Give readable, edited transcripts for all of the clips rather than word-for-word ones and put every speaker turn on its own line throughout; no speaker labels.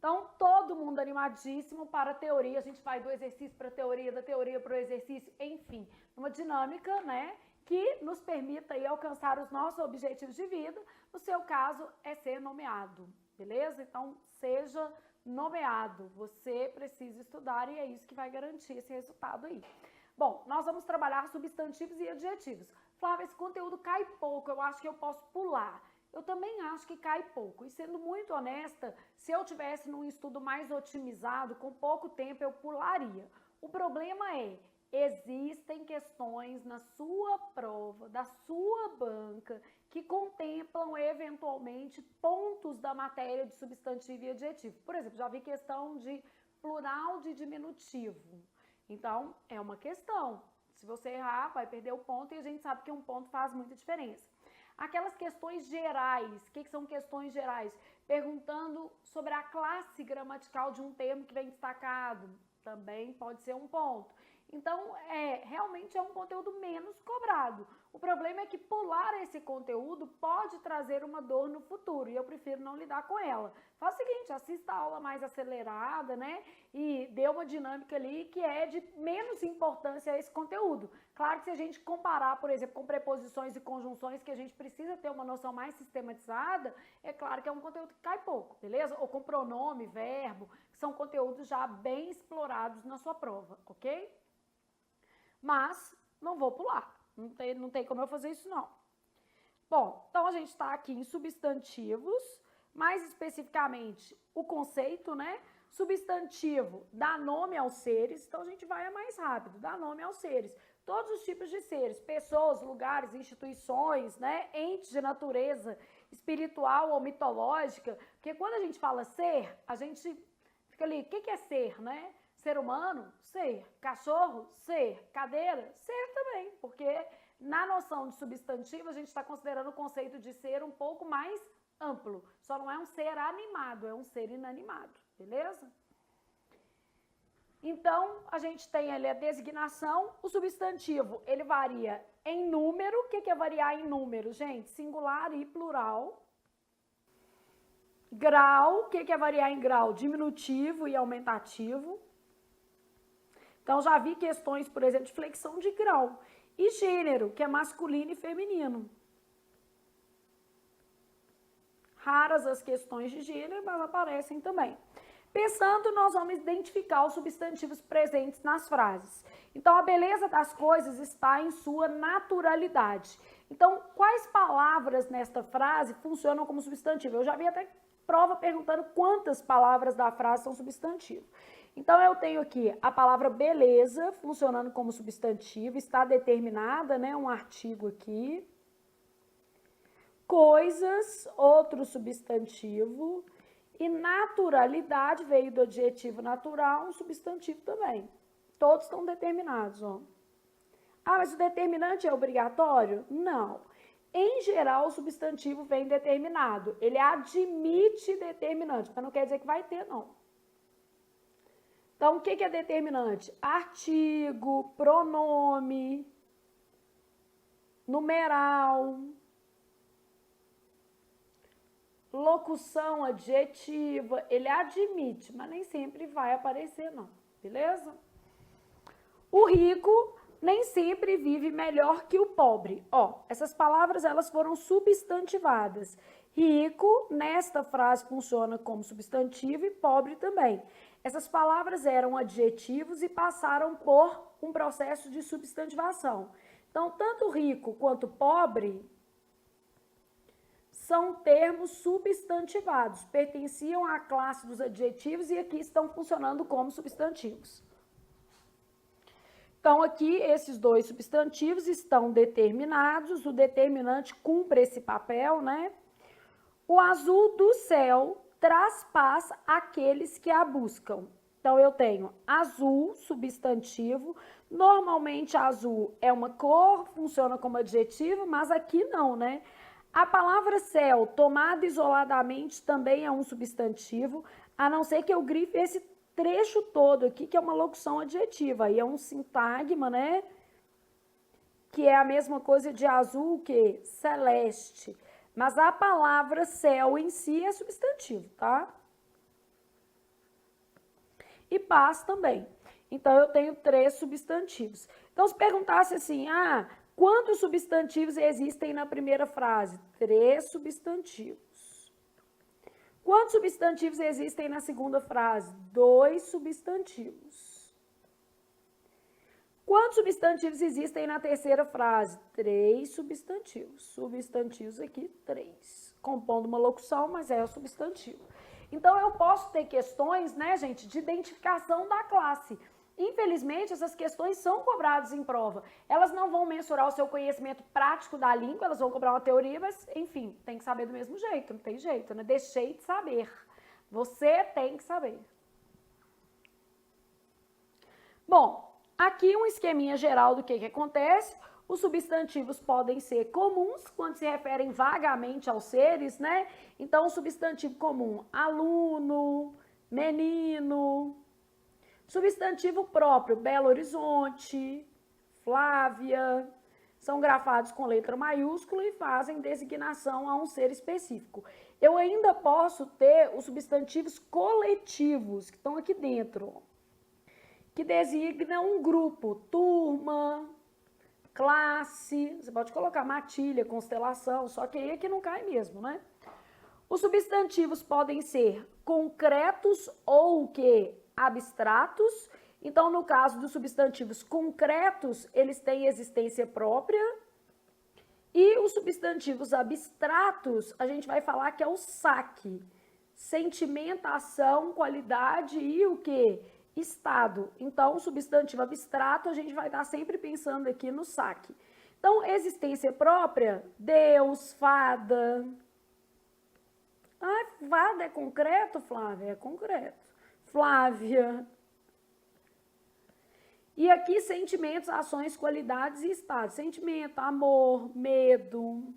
Então, todo mundo animadíssimo para a teoria, a gente vai do exercício para a teoria, da teoria para o exercício, enfim, uma dinâmica, né, que nos permita aí alcançar os nossos objetivos de vida. No seu caso, é ser nomeado, beleza? Então, seja nomeado, você precisa estudar e é isso que vai garantir esse resultado aí. Bom, nós vamos trabalhar substantivos e adjetivos. Flávia, esse conteúdo cai pouco, eu acho que eu posso pular. Eu também acho que cai pouco. E sendo muito honesta, se eu tivesse num estudo mais otimizado, com pouco tempo, eu pularia. O problema é, existem questões na sua prova, da sua banca, que contemplam eventualmente pontos da matéria de substantivo e adjetivo. Por exemplo, já vi questão de plural de diminutivo. Então, é uma questão. Se você errar, vai perder o ponto e a gente sabe que um ponto faz muita diferença. Aquelas questões gerais, o que são questões gerais? Perguntando sobre a classe gramatical de um termo que vem destacado, também pode ser um ponto. Então, realmente é um conteúdo menos cobrado. O problema é que pular esse conteúdo pode trazer uma dor no futuro e eu prefiro não lidar com ela. Faz o seguinte, assista a aula mais acelerada, né? E dê uma dinâmica ali que é de menos importância a esse conteúdo. Claro que se a gente comparar, por exemplo, com preposições e conjunções, que a gente precisa ter uma noção mais sistematizada, é claro que é um conteúdo que cai pouco, beleza? Ou com pronome, verbo, que são conteúdos já bem explorados na sua prova, ok? Mas não vou pular, não tem como eu fazer isso não. Bom, então a gente está aqui em substantivos, mais especificamente o conceito, né? Substantivo dá nome aos seres, então a gente vai mais rápido, dá nome aos seres. Todos os tipos de seres, pessoas, lugares, instituições, né? Entes de natureza espiritual ou mitológica, porque quando a gente fala ser, a gente fica ali, o que é ser, né? Ser humano? Ser. Cachorro? Ser. Cadeira? Ser também, porque na noção de substantivo a gente está considerando o conceito de ser um pouco mais amplo. Só não é um ser animado, é um ser inanimado, beleza? Então, a gente tem ali a designação, o substantivo, ele varia em número. O que é variar em número, gente? Singular e plural. Grau, o que é variar em grau? Diminutivo e aumentativo. Então, já vi questões, por exemplo, de flexão de grau. E gênero, que é masculino e feminino. Raras as questões de gênero, mas aparecem também. Pensando, nós vamos identificar os substantivos presentes nas frases. Então, a beleza das coisas está em sua naturalidade. Então, quais palavras nesta frase funcionam como substantivo? Eu já vi até prova perguntando quantas palavras da frase são substantivo. Então, eu tenho aqui a palavra beleza funcionando como substantivo, está determinada, né? Um artigo aqui. Coisas, outro substantivo. E naturalidade veio do adjetivo natural, um substantivo também. Todos estão determinados, ó. Ah, mas o determinante é obrigatório? Não. Em geral, o substantivo vem determinado. Ele admite determinante, mas não quer dizer que vai ter, não. Então, o que é determinante? Artigo, pronome, numeral, locução adjetiva, ele admite, mas nem sempre vai aparecer, não, beleza? O rico nem sempre vive melhor que o pobre. Ó, essas palavras, elas foram substantivadas. Rico, nesta frase, funciona como substantivo e pobre também. Essas palavras eram adjetivos e passaram por um processo de substantivação. Então, tanto rico quanto pobre são termos substantivados, pertenciam à classe dos adjetivos e aqui estão funcionando como substantivos. Então, aqui, esses dois substantivos estão determinados, o determinante cumpre esse papel, né? O azul do céu traz paz àqueles que a buscam. Então, eu tenho azul, substantivo. Normalmente, azul é uma cor, funciona como adjetivo, mas aqui não, né? A palavra céu, tomada isoladamente, também é um substantivo, a não ser que eu grife esse trecho todo aqui, que é uma locução adjetiva. Aí é um sintagma, né? Que é a mesma coisa de azul que celeste. Mas a palavra céu em si é substantivo, tá? e paz também. Então, eu tenho 3 substantivos. Então, se perguntasse assim, quantos substantivos existem na primeira frase? 3 substantivos. Quantos substantivos existem na segunda frase? 2 substantivos. Quantos substantivos existem na terceira frase? 3 substantivos. Substantivos aqui, 3. Compondo uma locução, mas é o substantivo. Então, eu posso ter questões, né, gente, de identificação da classe. Infelizmente, essas questões são cobradas em prova. Elas não vão mensurar o seu conhecimento prático da língua, elas vão cobrar uma teoria, mas, enfim, tem que saber do mesmo jeito, não tem jeito, né? Deixei de saber. Você tem que saber. Bom, aqui um esqueminha geral do que acontece. Os substantivos podem ser comuns quando se referem vagamente aos seres, né? Então, o substantivo comum, aluno, menino. Substantivo próprio, Belo Horizonte, Flávia, são grafados com letra maiúscula e fazem designação a um ser específico. Eu ainda posso ter os substantivos coletivos, que estão aqui dentro, que designam um grupo, turma, classe, você pode colocar matilha, constelação, só que aí é que não cai mesmo, né? Os substantivos podem ser concretos ou o quê? Abstratos. Então, no caso dos substantivos concretos, eles têm existência própria. E os substantivos abstratos, a gente vai falar que é o saque. Sentimento, ação, qualidade e o quê? Estado. Então, o substantivo abstrato, a gente vai estar sempre pensando aqui no saque. Então, existência própria, Deus, fada. Fada é concreto, Flávia? É concreto. Flávia. E aqui, sentimentos, ações, qualidades e estados. Sentimento, amor, medo.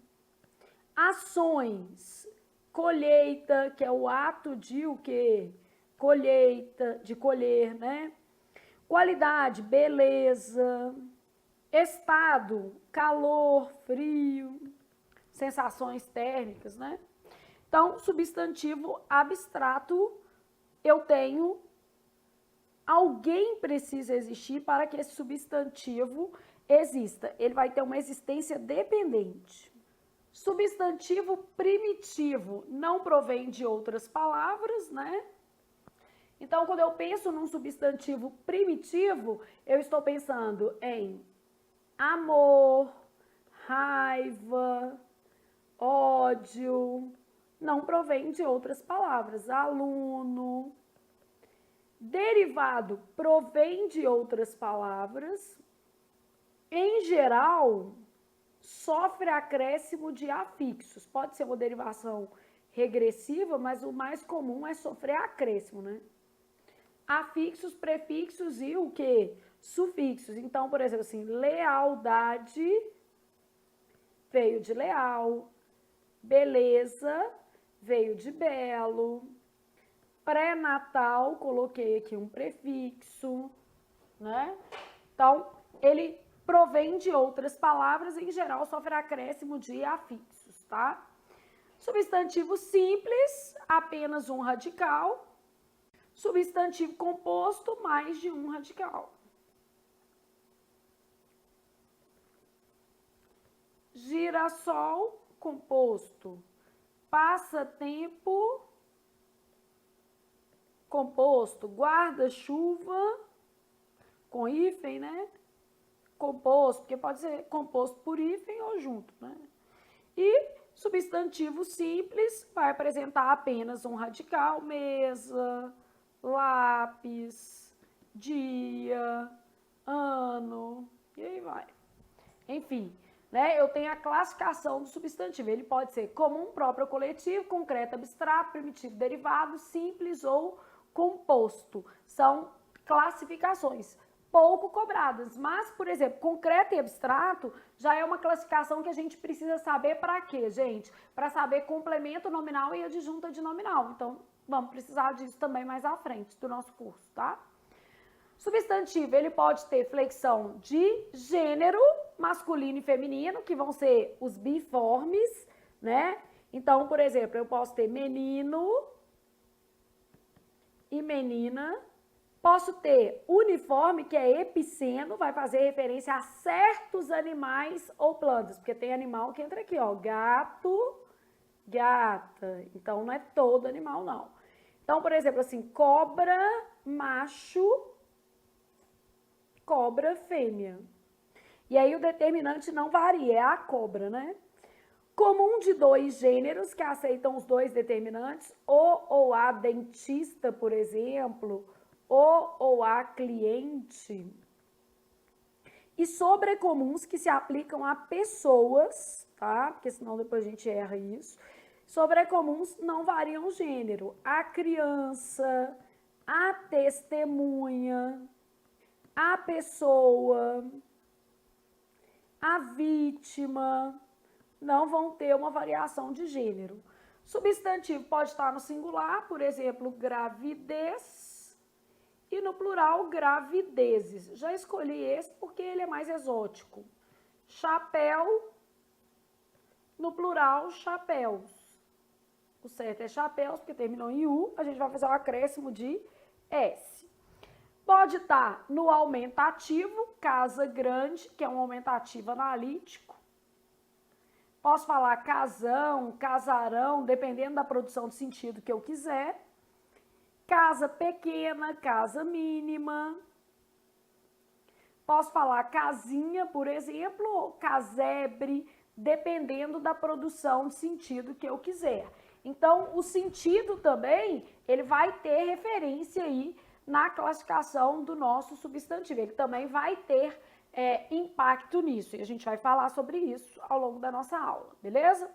Ações, colheita, que é o ato de o quê? Colheita, de colher, né? Qualidade, beleza. Estado, calor, frio. Sensações térmicas, né? Então, substantivo abstrato, eu tenho alguém precisa existir para que esse substantivo exista. Ele vai ter uma existência dependente. Substantivo primitivo não provém de outras palavras, né? Então, quando eu penso num substantivo primitivo, eu estou pensando em amor, raiva, ódio, não provém de outras palavras. Aluno. Derivado provém de outras palavras. Em geral, sofre acréscimo de afixos. Pode ser uma derivação regressiva, mas o mais comum é sofrer acréscimo, né? Afixos, prefixos e o quê? Sufixos. Então, por exemplo, assim, lealdade veio de leal, beleza veio de belo, pré-natal, coloquei aqui um prefixo, né? Então, ele provém de outras palavras, em geral, sofre acréscimo de afixos, tá? Substantivo simples, apenas um radical. Substantivo composto, mais de um radical. Girassol, composto. Passatempo, composto. Guarda-chuva, com hífen, né? Composto, porque pode ser composto por hífen ou junto, né? E substantivo simples vai apresentar apenas um radical, mesa, lápis, dia, ano, e aí vai. Enfim, né, eu tenho a classificação do substantivo. Ele pode ser comum, próprio ou coletivo, concreto, abstrato, primitivo, derivado, simples ou composto. São classificações pouco cobradas, mas, por exemplo, concreto e abstrato já é uma classificação que a gente precisa saber para quê, gente? Para saber complemento nominal e adjunta de nominal. Então, vamos precisar disso também mais à frente do nosso curso, tá? Substantivo, ele pode ter flexão de gênero, masculino e feminino, que vão ser os biformes, né? Então, por exemplo, eu posso ter menino e menina, Posso ter uniforme, que é epiceno, vai fazer referência a certos animais ou plantas, porque tem animal que entra aqui, ó, gato, gata. Então, não é todo animal, não. Então, por exemplo, assim, cobra, macho, cobra, fêmea. E aí o determinante não varia, é a cobra, né? Comum de dois gêneros que aceitam os dois determinantes, o ou a dentista, por exemplo, o ou a cliente. E sobrecomuns que se aplicam a pessoas, tá? Porque senão depois a gente erra isso. Sobrecomuns não variam o gênero. A criança, a testemunha, a pessoa, a vítima, não vão ter uma variação de gênero. Substantivo pode estar no singular, por exemplo, gravidez, e no plural, gravidezes. Já escolhi esse porque ele é mais exótico. Chapéu, no plural, chapéus. O certo é chapéus, porque terminou em U, a gente vai fazer um acréscimo de S. Pode estar no aumentativo, casa grande, que é um aumentativo analítico. Posso falar casão, casarão, dependendo da produção de sentido que eu quiser. Casa pequena, casa mínima. Posso falar casinha, por exemplo, ou casebre, dependendo da produção de sentido que eu quiser. Então, o sentido também, ele vai ter referência aí na classificação do nosso substantivo. Ele também vai ter impacto nisso. E a gente vai falar sobre isso ao longo da nossa aula, beleza?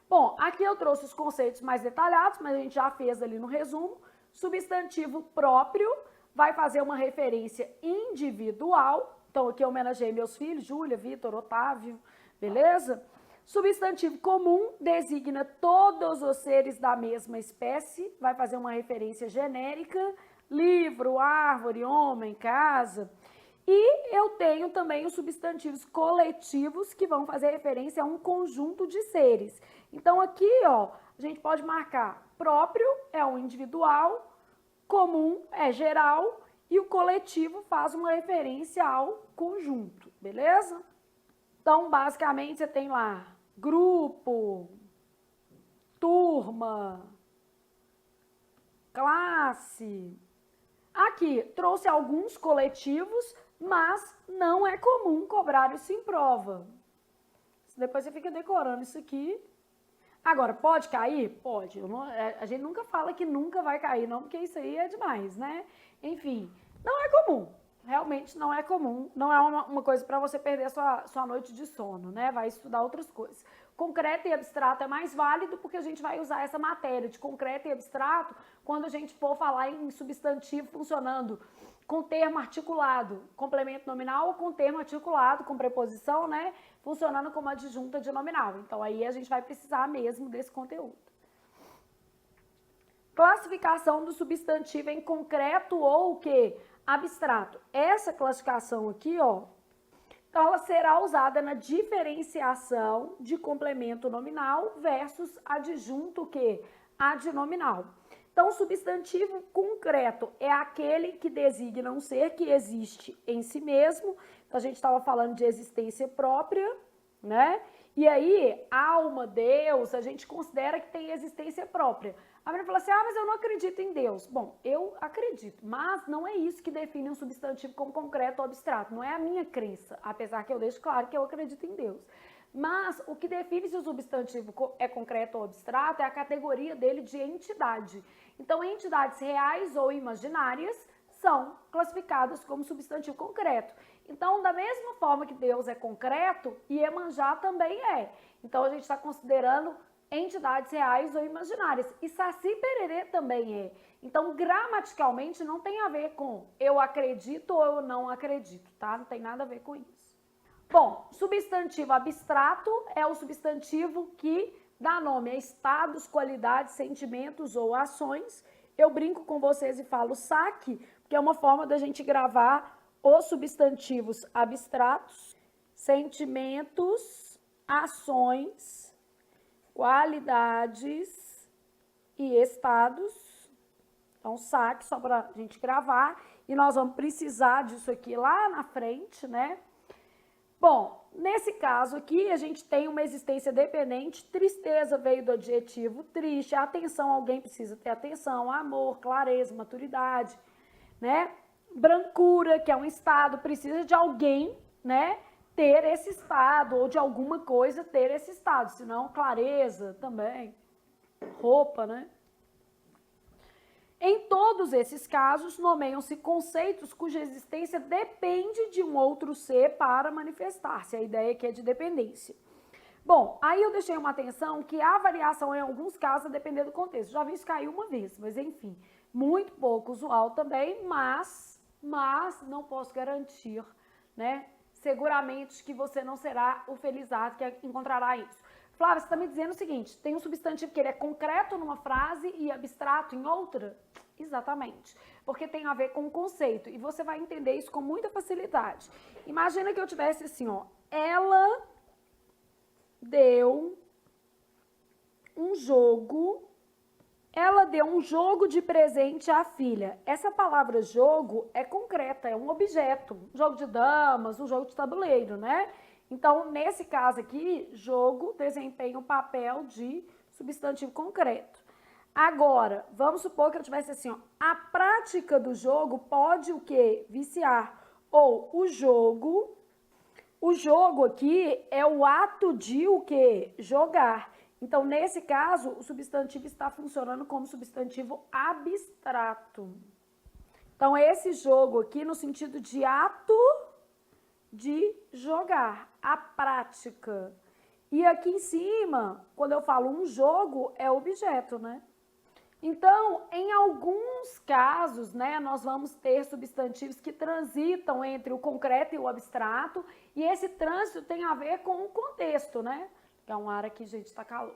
Bom, aqui eu trouxe os conceitos mais detalhados, mas a gente já fez ali no resumo. Substantivo próprio vai fazer uma referência individual. Então, aqui eu homenageei meus filhos, Júlia, Vitor, Otávio, beleza? Substantivo comum designa todos os seres da mesma espécie, vai fazer uma referência genérica, livro, árvore, homem, casa. E eu tenho também os substantivos coletivos, que vão fazer referência a um conjunto de seres. Então, aqui, ó, a gente pode marcar próprio é o individual, comum é geral e o coletivo faz uma referência ao conjunto, beleza? Então, basicamente, você tem lá grupo, turma, classe. Aqui, trouxe alguns coletivos, mas não é comum cobrar isso em prova. Depois você fica decorando isso aqui. Agora, pode cair? Pode. A gente nunca fala que nunca vai cair, não, porque isso aí é demais, né? Enfim, não é comum. Realmente não é comum. Não é uma coisa para você perder sua noite de sono, né? Vai estudar outras coisas. Concreto e abstrato é mais válido porque a gente vai usar essa matéria de concreto e abstrato quando a gente for falar em substantivo funcionando com termo articulado, complemento nominal, ou com termo articulado, com preposição, né? Funcionando como adjunta de nominal. Então, aí a gente vai precisar mesmo desse conteúdo. Classificação do substantivo em concreto ou o quê? Abstrato. Essa classificação aqui, ó, ela será usada na diferenciação de complemento nominal versus adjunto, o quê? Adnominal. Então, o substantivo concreto é aquele que designa um ser que existe em si mesmo. Então, a gente estava falando de existência própria, né? E aí, alma, Deus, a gente considera que tem existência própria. A menina fala assim, mas eu não acredito em Deus. Bom, eu acredito, mas não é isso que define um substantivo como concreto ou abstrato. Não é a minha crença, apesar que eu deixo claro que eu acredito em Deus. Mas o que define se o substantivo é concreto ou abstrato é a categoria dele de entidade. Então, entidades reais ou imaginárias são classificadas como substantivo concreto. Então, da mesma forma que Deus é concreto, Iemanjá também é. Então, a gente está considerando entidades reais ou imaginárias. E Saci Pererê também é. Então, gramaticalmente, não tem a ver com eu acredito ou eu não acredito, tá? Não tem nada a ver com isso. Bom, substantivo abstrato é o substantivo que dá nome a estados, qualidades, sentimentos ou ações. Eu brinco com vocês e falo saque, porque é uma forma da gente gravar os substantivos abstratos, sentimentos, ações, qualidades e estados. Então, saque só para a gente gravar. E nós vamos precisar disso aqui lá na frente, né? Bom, nesse caso aqui, a gente tem uma existência dependente. Tristeza veio do adjetivo triste. Atenção, alguém precisa ter atenção. Amor, clareza, maturidade, né? Brancura, que é um estado, precisa de alguém, né? Ter esse estado, ou de alguma coisa ter esse estado. Senão, clareza também. Roupa, né? Em todos esses casos, nomeiam-se conceitos cuja existência depende de um outro ser para manifestar-se. A ideia aqui é de dependência. Bom, aí eu deixei uma atenção que há variação em alguns casos a depender do contexto. Já vi isso cair uma vez, mas enfim, muito pouco usual também, mas não posso garantir, né? Seguramente que você não será o felizardo que encontrará isso. Flávia, você está me dizendo o seguinte, tem um substantivo que ele é concreto numa frase e abstrato em outra? Exatamente, porque tem a ver com o conceito e você vai entender isso com muita facilidade. Imagina que eu tivesse assim, ó, ela deu um jogo de presente à filha. Essa palavra jogo é concreta, é um objeto, um jogo de damas, um jogo de tabuleiro, né? Então, nesse caso aqui, jogo desempenha o papel de substantivo concreto. Agora, vamos supor que eu tivesse assim, ó, a prática do jogo pode o quê? Viciar. Ou o jogo aqui é o ato de o quê? Jogar. Então, nesse caso, o substantivo está funcionando como substantivo abstrato. Então, esse jogo aqui no sentido de ato de jogar, a prática. E aqui em cima, quando eu falo um jogo, é objeto, né? Então, em alguns casos, né, nós vamos ter substantivos que transitam entre o concreto e o abstrato, e esse trânsito tem a ver com o contexto, né? É um ar aqui, gente, tá calor.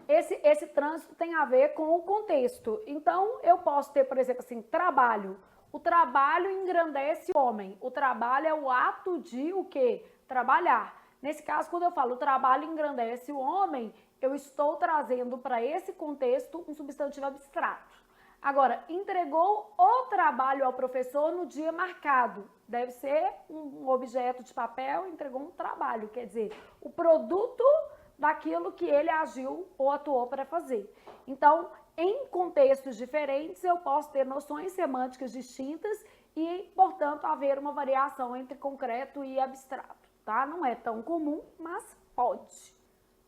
Esse trânsito tem a ver com o contexto. Então, eu posso ter, por exemplo, assim, trabalho. O trabalho engrandece o homem. O trabalho é o ato de o quê? Trabalhar. Nesse caso, quando eu falo o trabalho engrandece o homem, eu estou trazendo para esse contexto um substantivo abstrato. Agora, entregou o trabalho ao professor no dia marcado. Deve ser um objeto de papel, entregou um trabalho. Quer dizer, o produto daquilo que ele agiu ou atuou para fazer. Então, em contextos diferentes, eu posso ter noções semânticas distintas e, portanto, haver uma variação entre concreto e abstrato, tá? Não é tão comum, mas pode.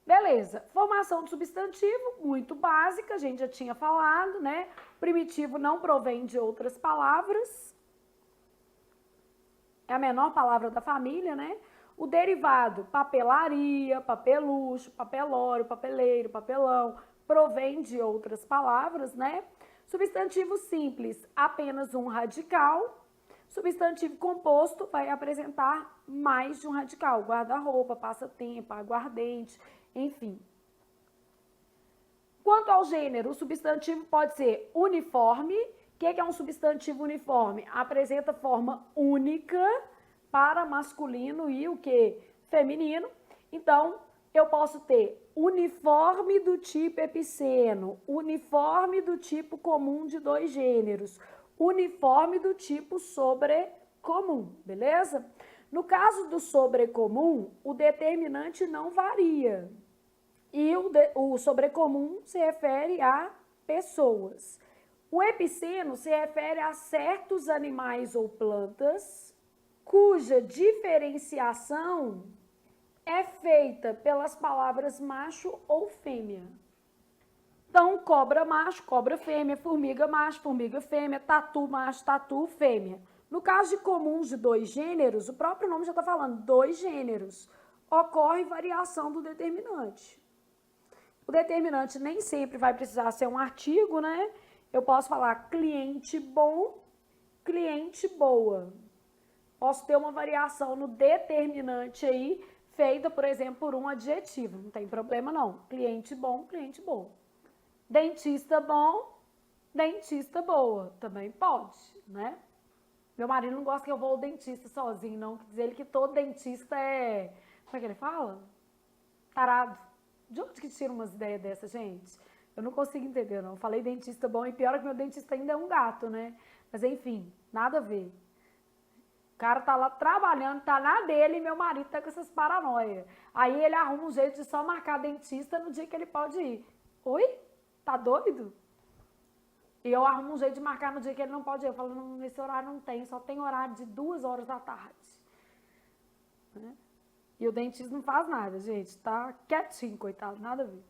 Beleza, formação de substantivo, muito básica, a gente já tinha falado, né? Primitivo não provém de outras palavras. É a menor palavra da família, né? O derivado, papelaria, papelucho, papelório, papeleiro, papelão, provém de outras palavras, né? Substantivo simples, apenas um radical. Substantivo composto vai apresentar mais de um radical. Guarda-roupa, passatempo, aguardente, enfim. Quanto ao gênero, o substantivo pode ser uniforme. O que é um substantivo uniforme? Apresenta forma única para masculino e o que? Feminino. Então, eu posso ter uniforme do tipo epiceno, uniforme do tipo comum de dois gêneros, uniforme do tipo sobrecomum, beleza? No caso do sobrecomum, o determinante não varia. E o sobrecomum se refere a pessoas. O epiceno se refere a certos animais ou plantas cuja diferenciação é feita pelas palavras macho ou fêmea. Então, cobra macho, cobra fêmea, formiga macho, formiga fêmea, tatu macho, tatu fêmea. No caso de comuns de dois gêneros, o próprio nome já está falando, dois gêneros, ocorre variação do determinante. O determinante nem sempre vai precisar ser um artigo, né? Eu posso falar cliente bom, cliente boa. Posso ter uma variação no determinante aí, feita, por exemplo, por um adjetivo. Não tem problema, não. Cliente bom, cliente boa. Dentista bom, dentista boa. Também pode, né? Meu marido não gosta que eu vou ao dentista sozinho, não. Diz ele que todo dentista é... Como é que ele fala? Tarado. De onde que tira umas ideias dessa, gente? Eu não consigo entender, não. Falei dentista bom e pior é que meu dentista ainda é um gato, né? Mas enfim, nada a ver. O cara tá lá trabalhando, tá na dele e meu marido tá com essas paranoias. Aí ele arruma um jeito de só marcar dentista no dia que ele pode ir. Oi? Tá doido? E eu arrumo um jeito de marcar no dia que ele não pode ir. Eu falo, não, nesse horário não tem, só tem horário de 2 horas da tarde. Né? E o dentista não faz nada, gente. Tá quietinho, coitado, nada a ver.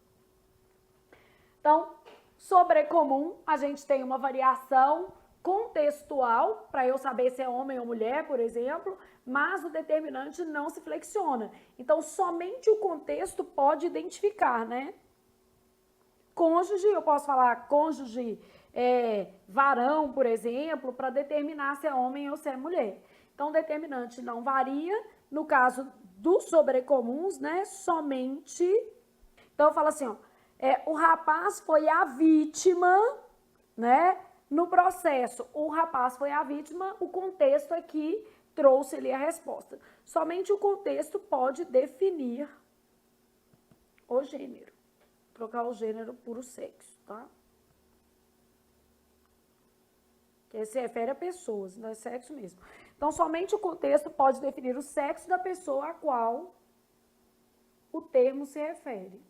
Então, sobrecomum, a gente tem uma variação contextual, para eu saber se é homem ou mulher, por exemplo, mas o determinante não se flexiona. Então, somente o contexto pode identificar, né? Cônjuge, eu posso falar cônjuge varão, por exemplo, para determinar se é homem ou se é mulher. Então, o determinante não varia. No caso dos sobrecomuns, né? Somente. Então, eu falo assim, ó, o rapaz foi a vítima, né? No processo, o rapaz foi a vítima, o contexto aqui trouxe ali a resposta. Somente o contexto pode definir o gênero. Trocar o gênero por o sexo, tá? Que se refere a pessoas, não é sexo mesmo. Então, somente o contexto pode definir o sexo da pessoa a qual o termo se refere.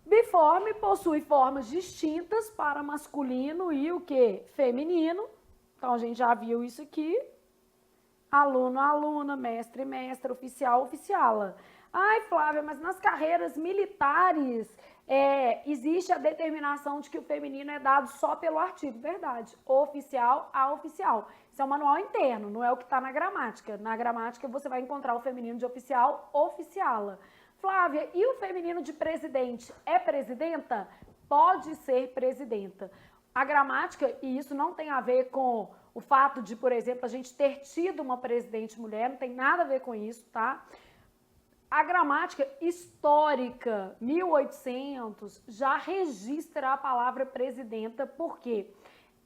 Biforme possui formas distintas para masculino e o que? Feminino. Então, a gente já viu isso aqui. Aluno, aluna, mestre, mestra, oficial, oficiala. Ai, Flávia, mas nas carreiras militares existe a determinação de que o feminino é dado só pelo artigo. Verdade. Oficial a oficial. Isso é um manual interno, não é o que está na gramática. Na gramática você vai encontrar o feminino de oficial, oficiala. Flávia, e o feminino de presidente é presidenta? Pode ser presidenta. A gramática, e isso não tem a ver com o fato de, por exemplo, a gente ter tido uma presidente mulher, não tem nada a ver com isso, tá? A gramática histórica, 1800, já registra a palavra presidenta, porque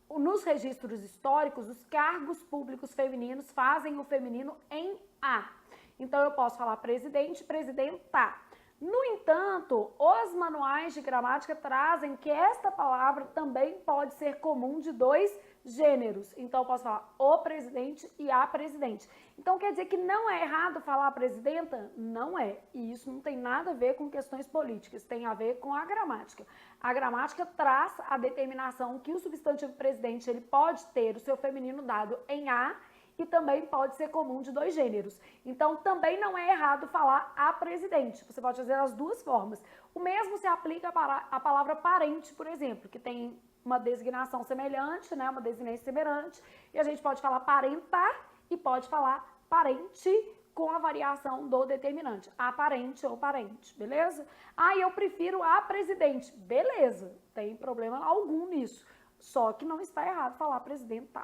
nos registros históricos, os cargos públicos femininos fazem o feminino em A. Então, eu posso falar presidente, presidenta. No entanto, os manuais de gramática trazem que esta palavra também pode ser comum de 2 gêneros. Então, eu posso falar o presidente e a presidente. Então, quer dizer que não é errado falar presidenta? Não é. E isso não tem nada a ver com questões políticas, tem a ver com a gramática. A gramática traz a determinação que o substantivo presidente ele pode ter o seu feminino dado em A, e também pode ser comum de 2 gêneros. Então, também não é errado falar a presidente. Você pode fazer as 2 formas. O mesmo se aplica para a palavra parente, por exemplo, que tem uma designação semelhante, né, uma desinência semelhante, e a gente pode falar parenta e pode falar parente com a variação do determinante, a parente ou parente, beleza? Ah, eu prefiro a presidente. Beleza, tem problema algum nisso. Só que não está errado falar presidenta.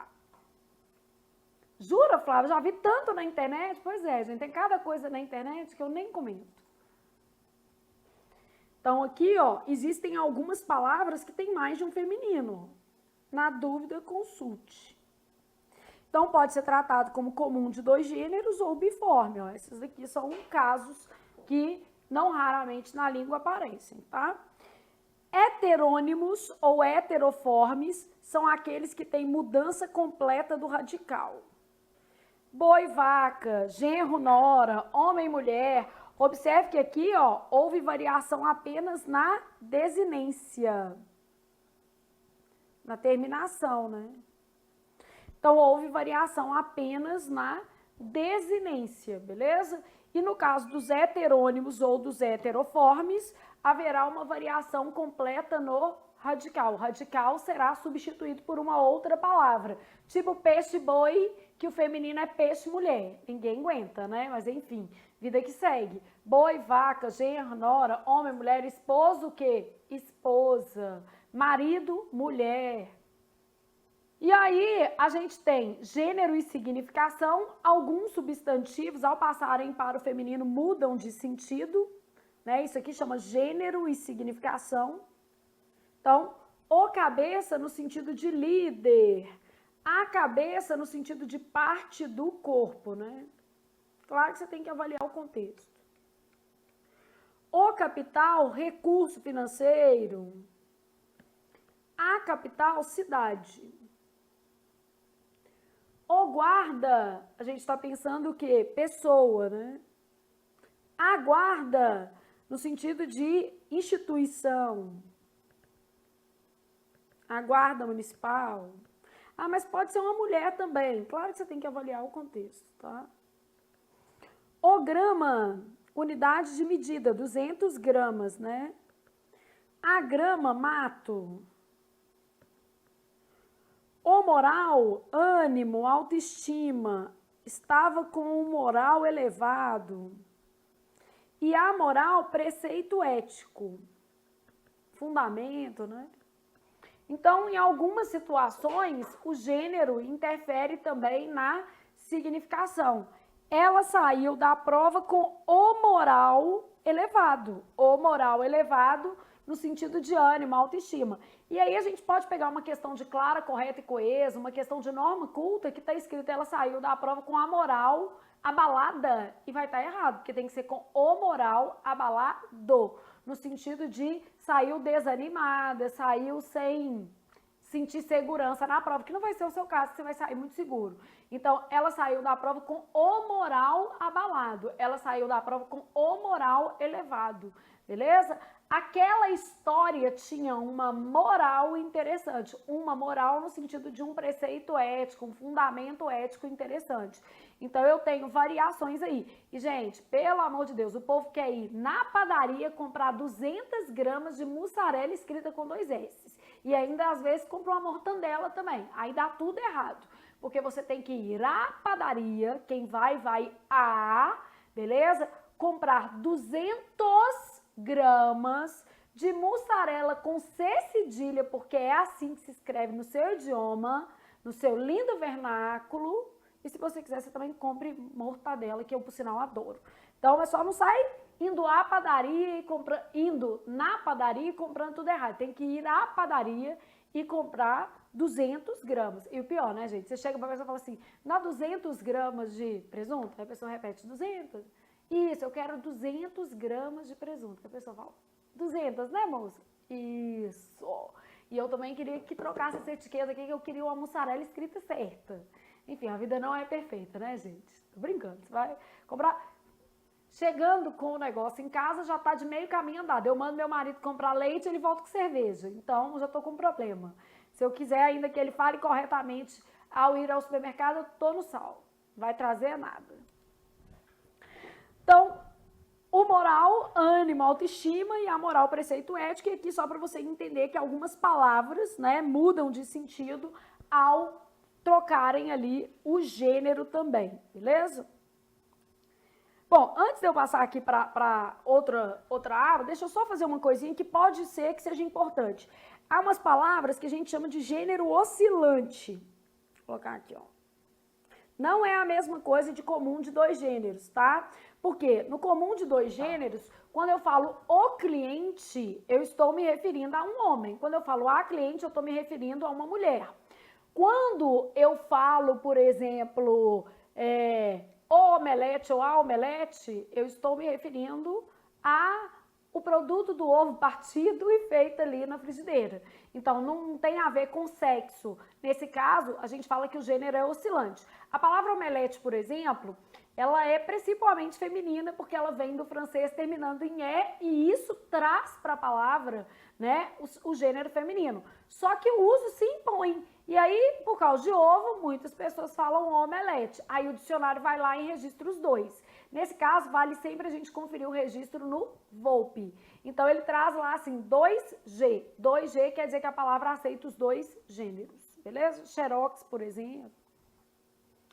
Jura, Flávia? Já vi tanto na internet? Pois é, gente, tem cada coisa na internet que eu nem comento. Então, aqui, ó, existem algumas palavras que tem mais de um feminino. Na dúvida, consulte. Então, pode ser tratado como comum de 2 gêneros ou biforme, ó. Esses aqui são casos que não raramente na língua aparecem, tá? Heterônimos ou heteroformes são aqueles que têm mudança completa do radical. Boi, vaca, genro, nora, homem, mulher. Observe que aqui, ó, houve variação apenas na desinência, na terminação, né? Então, houve variação apenas na desinência, beleza? E no caso dos heterônimos ou dos heteroformes, haverá uma variação completa no radical. O radical será substituído por uma outra palavra, tipo peixe-boi, que o feminino é peixe-mulher. Ninguém aguenta, né? Mas enfim, vida que segue. Boi, vaca, genro, nora, homem, mulher, esposo, o quê? Esposa. Marido, mulher. E aí, a gente tem gênero e significação. Alguns substantivos, ao passarem para o feminino, mudam de sentido, né? Isso aqui chama gênero e significação. Então, o cabeça no sentido de líder, a cabeça no sentido de parte do corpo, né? Claro que você tem que avaliar o contexto. O capital, recurso financeiro, A capital, cidade. O guarda, a gente está pensando o quê? Pessoa, né? A guarda, no sentido de instituição. A guarda municipal. Ah, mas pode ser uma mulher também. Claro que você tem que avaliar o contexto, tá? O grama, unidade de medida, 200 gramas, né? A grama, mato. O moral, ânimo, autoestima. Estava com um moral elevado. E a moral, preceito ético. Fundamento, né? Então, em algumas situações, o gênero interfere também na significação. Ela saiu da prova com o moral elevado. O moral elevado no sentido de ânimo, autoestima. E aí a gente pode pegar uma questão de clara, correta e coesa, uma questão de norma culta que está escrito ela saiu da prova com a moral abalada e vai estar errado, porque tem que ser com o moral abalado, no sentido de saiu desanimada, saiu sem sentir segurança na prova, que não vai ser o seu caso, você vai sair muito seguro. Então, ela saiu da prova com o moral abalado, ela saiu da prova com o moral elevado, beleza? Aquela história tinha uma moral interessante, uma moral no sentido de um preceito ético, um fundamento ético interessante. Então, eu tenho variações aí. E, gente, pelo amor de Deus, o povo quer ir na padaria comprar 200 gramas de mussarela escrita com 2 S. E ainda, às vezes, compra uma mortandela também. Aí dá tudo errado. Porque você tem que ir à padaria, quem vai beleza? Comprar 200 gramas de mussarela com C cedilha, porque é assim que se escreve no seu idioma, no seu lindo vernáculo. E se você quiser, você também compre mortadela, que eu, por sinal, adoro. Então, é só não sair indo na padaria e comprando tudo errado. Tem que ir à padaria e comprar 200 gramas. E o pior, né, gente? Você chega pra pessoa e fala assim, dá 200 gramas de presunto? Aí a pessoa repete, 200? Isso, eu quero 200 gramas de presunto. Aí a pessoa fala, 200, né, moça? Isso. E eu também queria que trocasse essa etiqueta aqui, que eu queria uma mussarela escrita certa. Enfim, a vida não é perfeita, né, gente? Tô brincando. Você vai comprar... Chegando com o negócio em casa, já tá de meio caminho andado. Eu mando meu marido comprar leite, ele volta com cerveja. Então, já tô com um problema. Se eu quiser ainda que ele fale corretamente ao ir ao supermercado, eu tô no sal. Não vai trazer nada. Então, o moral, ânimo, autoestima e a moral, preceito ético. E aqui só para você entender que algumas palavras, né, mudam de sentido ao trocarem ali o gênero também, beleza? Bom, antes de eu passar aqui para outra aba, deixa eu só fazer uma coisinha que pode ser que seja importante. Há umas palavras que a gente chama de gênero oscilante. Vou colocar aqui, ó. Não é a mesma coisa de comum de 2 gêneros, tá? Porque no comum de 2 gêneros, quando eu falo o cliente, eu estou me referindo a um homem. Quando eu falo a cliente, eu estou me referindo a uma mulher. Quando eu falo, por exemplo, o omelete ou a omelete, eu estou me referindo ao produto do ovo partido e feito ali na frigideira. Então, não tem a ver com sexo. Nesse caso, a gente fala que o gênero é oscilante. A palavra omelete, por exemplo, ela é principalmente feminina porque ela vem do francês terminando em "é", e isso traz para a palavra, né, o gênero feminino. Só que o uso se impõe. E aí, por causa de ovo, muitas pessoas falam omelete. Aí o dicionário vai lá e registra os 2. Nesse caso, vale sempre a gente conferir o registro no Volpe. Então, ele traz lá assim, 2G. 2G quer dizer que a palavra aceita os 2 gêneros, beleza? Xerox, por exemplo.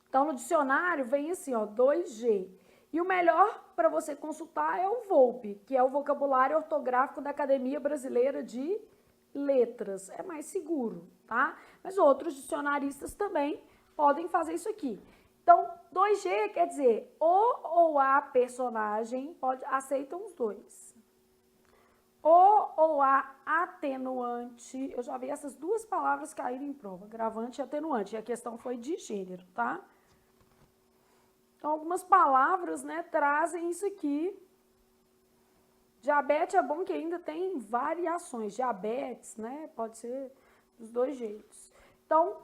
Então, no dicionário vem assim, ó, 2G. E o melhor para você consultar é o Volpe, que é o vocabulário ortográfico da Academia Brasileira de Letras. É mais seguro, tá? Mas outros dicionaristas também podem fazer isso aqui. Então, 2G quer dizer o ou a personagem, aceitam os 2. O ou a atenuante, eu já vi essas 2 palavras caírem em prova, agravante e atenuante, e a questão foi de gênero, tá? Então, algumas palavras, né, trazem isso aqui. Diabetes é bom que ainda tem variações. Diabetes, né, pode ser dos dois jeitos. Então,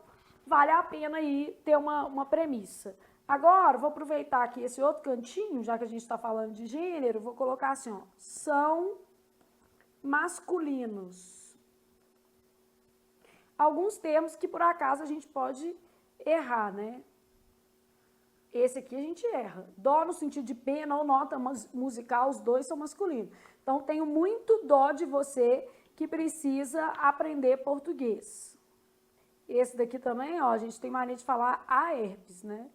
vale a pena aí ter uma premissa. Agora, vou aproveitar aqui esse outro cantinho, já que a gente está falando de gênero, vou colocar assim, ó, são masculinos. Alguns termos que, por acaso, a gente pode errar, né? Esse aqui a gente erra. Dó no sentido de pena ou nota musical, os dois são masculinos. Então, tenho muito dó de você que precisa aprender português. Esse daqui também, ó, a gente tem mania de falar a herpes, né?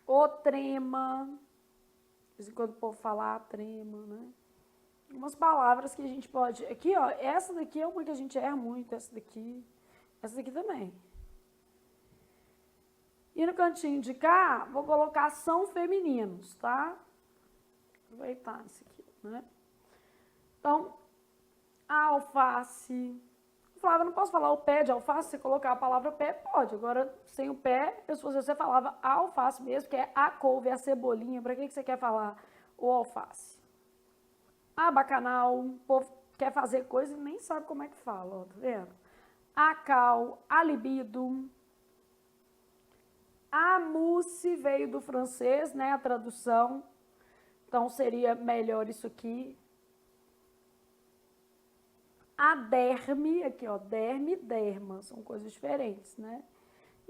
O trema. De vez em quando o povo fala a trema, né? Umas palavras que a gente pode... Aqui, ó, essa daqui é uma que a gente erra muito, essa daqui também. E no cantinho de cá, vou colocar são femininos, tá? Aproveitar isso aqui, né? Então, a alface. Flávia, não posso falar o pé de alface? Se colocar a palavra pé, pode. Agora, sem o pé, se você falava a alface mesmo, que é a couve, a cebolinha. Para que você quer falar o alface? A bacanal, o povo quer fazer coisa e nem sabe como é que fala, ó, tá vendo? A cal, a libido. A mousse veio do francês, né, a tradução. Então, seria melhor isso aqui. A derme, aqui ó, derme e derma, são coisas diferentes, né?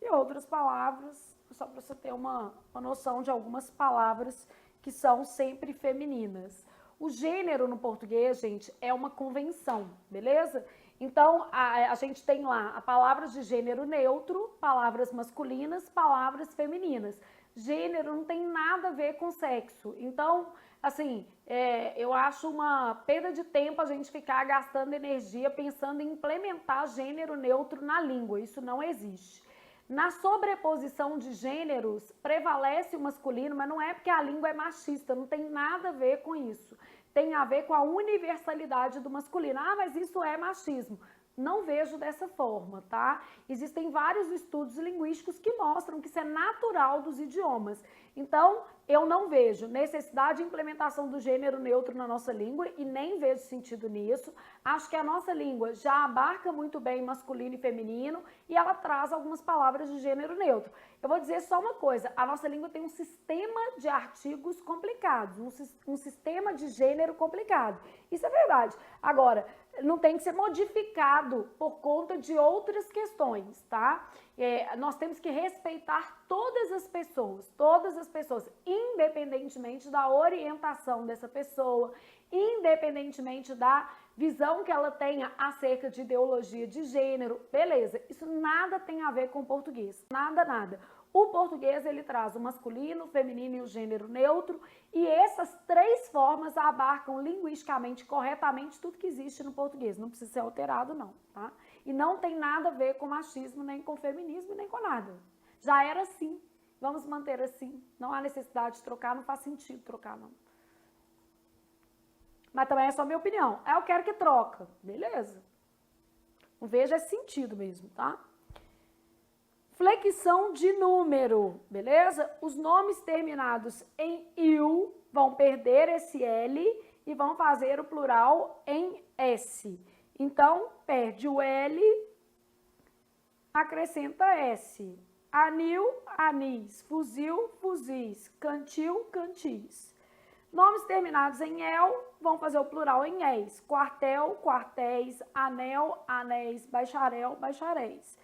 E outras palavras, só para você ter uma noção de algumas palavras que são sempre femininas. O gênero no português, gente, é uma convenção, beleza? Então, a gente tem lá a palavras de gênero neutro, palavras masculinas, palavras femininas. Gênero não tem nada a ver com sexo. Então, assim, eu acho uma perda de tempo a gente ficar gastando energia pensando em implementar gênero neutro na língua. Isso não existe. Na sobreposição de gêneros, prevalece o masculino, mas não é porque a língua é machista, não tem nada a ver com isso. Tem a ver com a universalidade do masculino. Ah, mas isso é machismo. Não vejo dessa forma, tá? Existem vários estudos linguísticos que mostram que isso é natural dos idiomas. Então, eu não vejo necessidade de implementação do gênero neutro na nossa língua e nem vejo sentido nisso. Acho que a nossa língua já abarca muito bem masculino e feminino e ela traz algumas palavras de gênero neutro. Eu vou dizer só uma coisa, a nossa língua tem um sistema de artigos complicados, um sistema de gênero complicado. Isso é verdade. Agora, não tem que ser modificado por conta de outras questões, tá? Nós temos que respeitar todas as pessoas, independentemente da orientação dessa pessoa, independentemente da visão que ela tenha acerca de ideologia de gênero, beleza, isso nada tem a ver com o português, nada. O português, ele traz o masculino, o feminino e o gênero neutro, e essas três formas abarcam linguisticamente, corretamente, tudo que existe no português. Não precisa ser alterado, não, tá? E não tem nada a ver com machismo, nem com feminismo, nem com nada. Já era assim, vamos manter assim. Não há necessidade de trocar, não faz sentido trocar, não. Mas também é só minha opinião. Eu quero que troca, beleza. Não vejo esse sentido mesmo, tá? Flexão de número, beleza? Os nomes terminados em "il" vão perder esse L e vão fazer o plural em S. Então, perde o L, acrescenta S. Anil, anis. Fuzil, fuzis. Cantil, cantis. Nomes terminados em "el" vão fazer o plural em "es". Quartel, quartéis. Anel, anéis. Bacharel, bacharéis.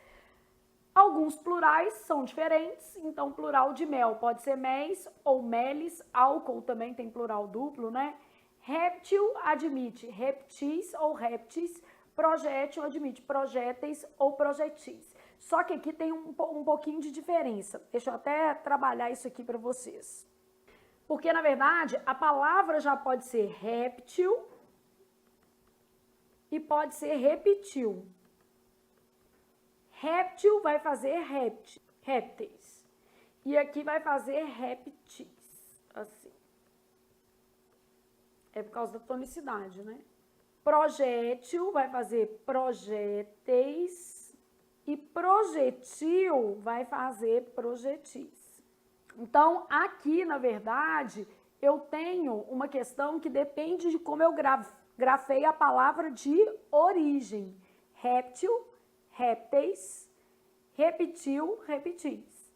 Alguns plurais são diferentes, então plural de mel pode ser méis ou meles, álcool também tem plural duplo, né? Réptil admite reptis ou répteis, projétil admite projéteis ou projetis. Só que aqui tem um pouquinho de diferença. Deixa eu até trabalhar isso aqui para vocês. Porque, na verdade, a palavra já pode ser réptil e pode ser repetil. Réptil vai fazer répteis. E aqui vai fazer répteis. Assim. É por causa da tonicidade, né? Projétil vai fazer projéteis. E projetil vai fazer projetis. Então, aqui, na verdade, eu tenho uma questão que depende de como eu grafei a palavra de origem. réptil, répteis, repetiu, repetis,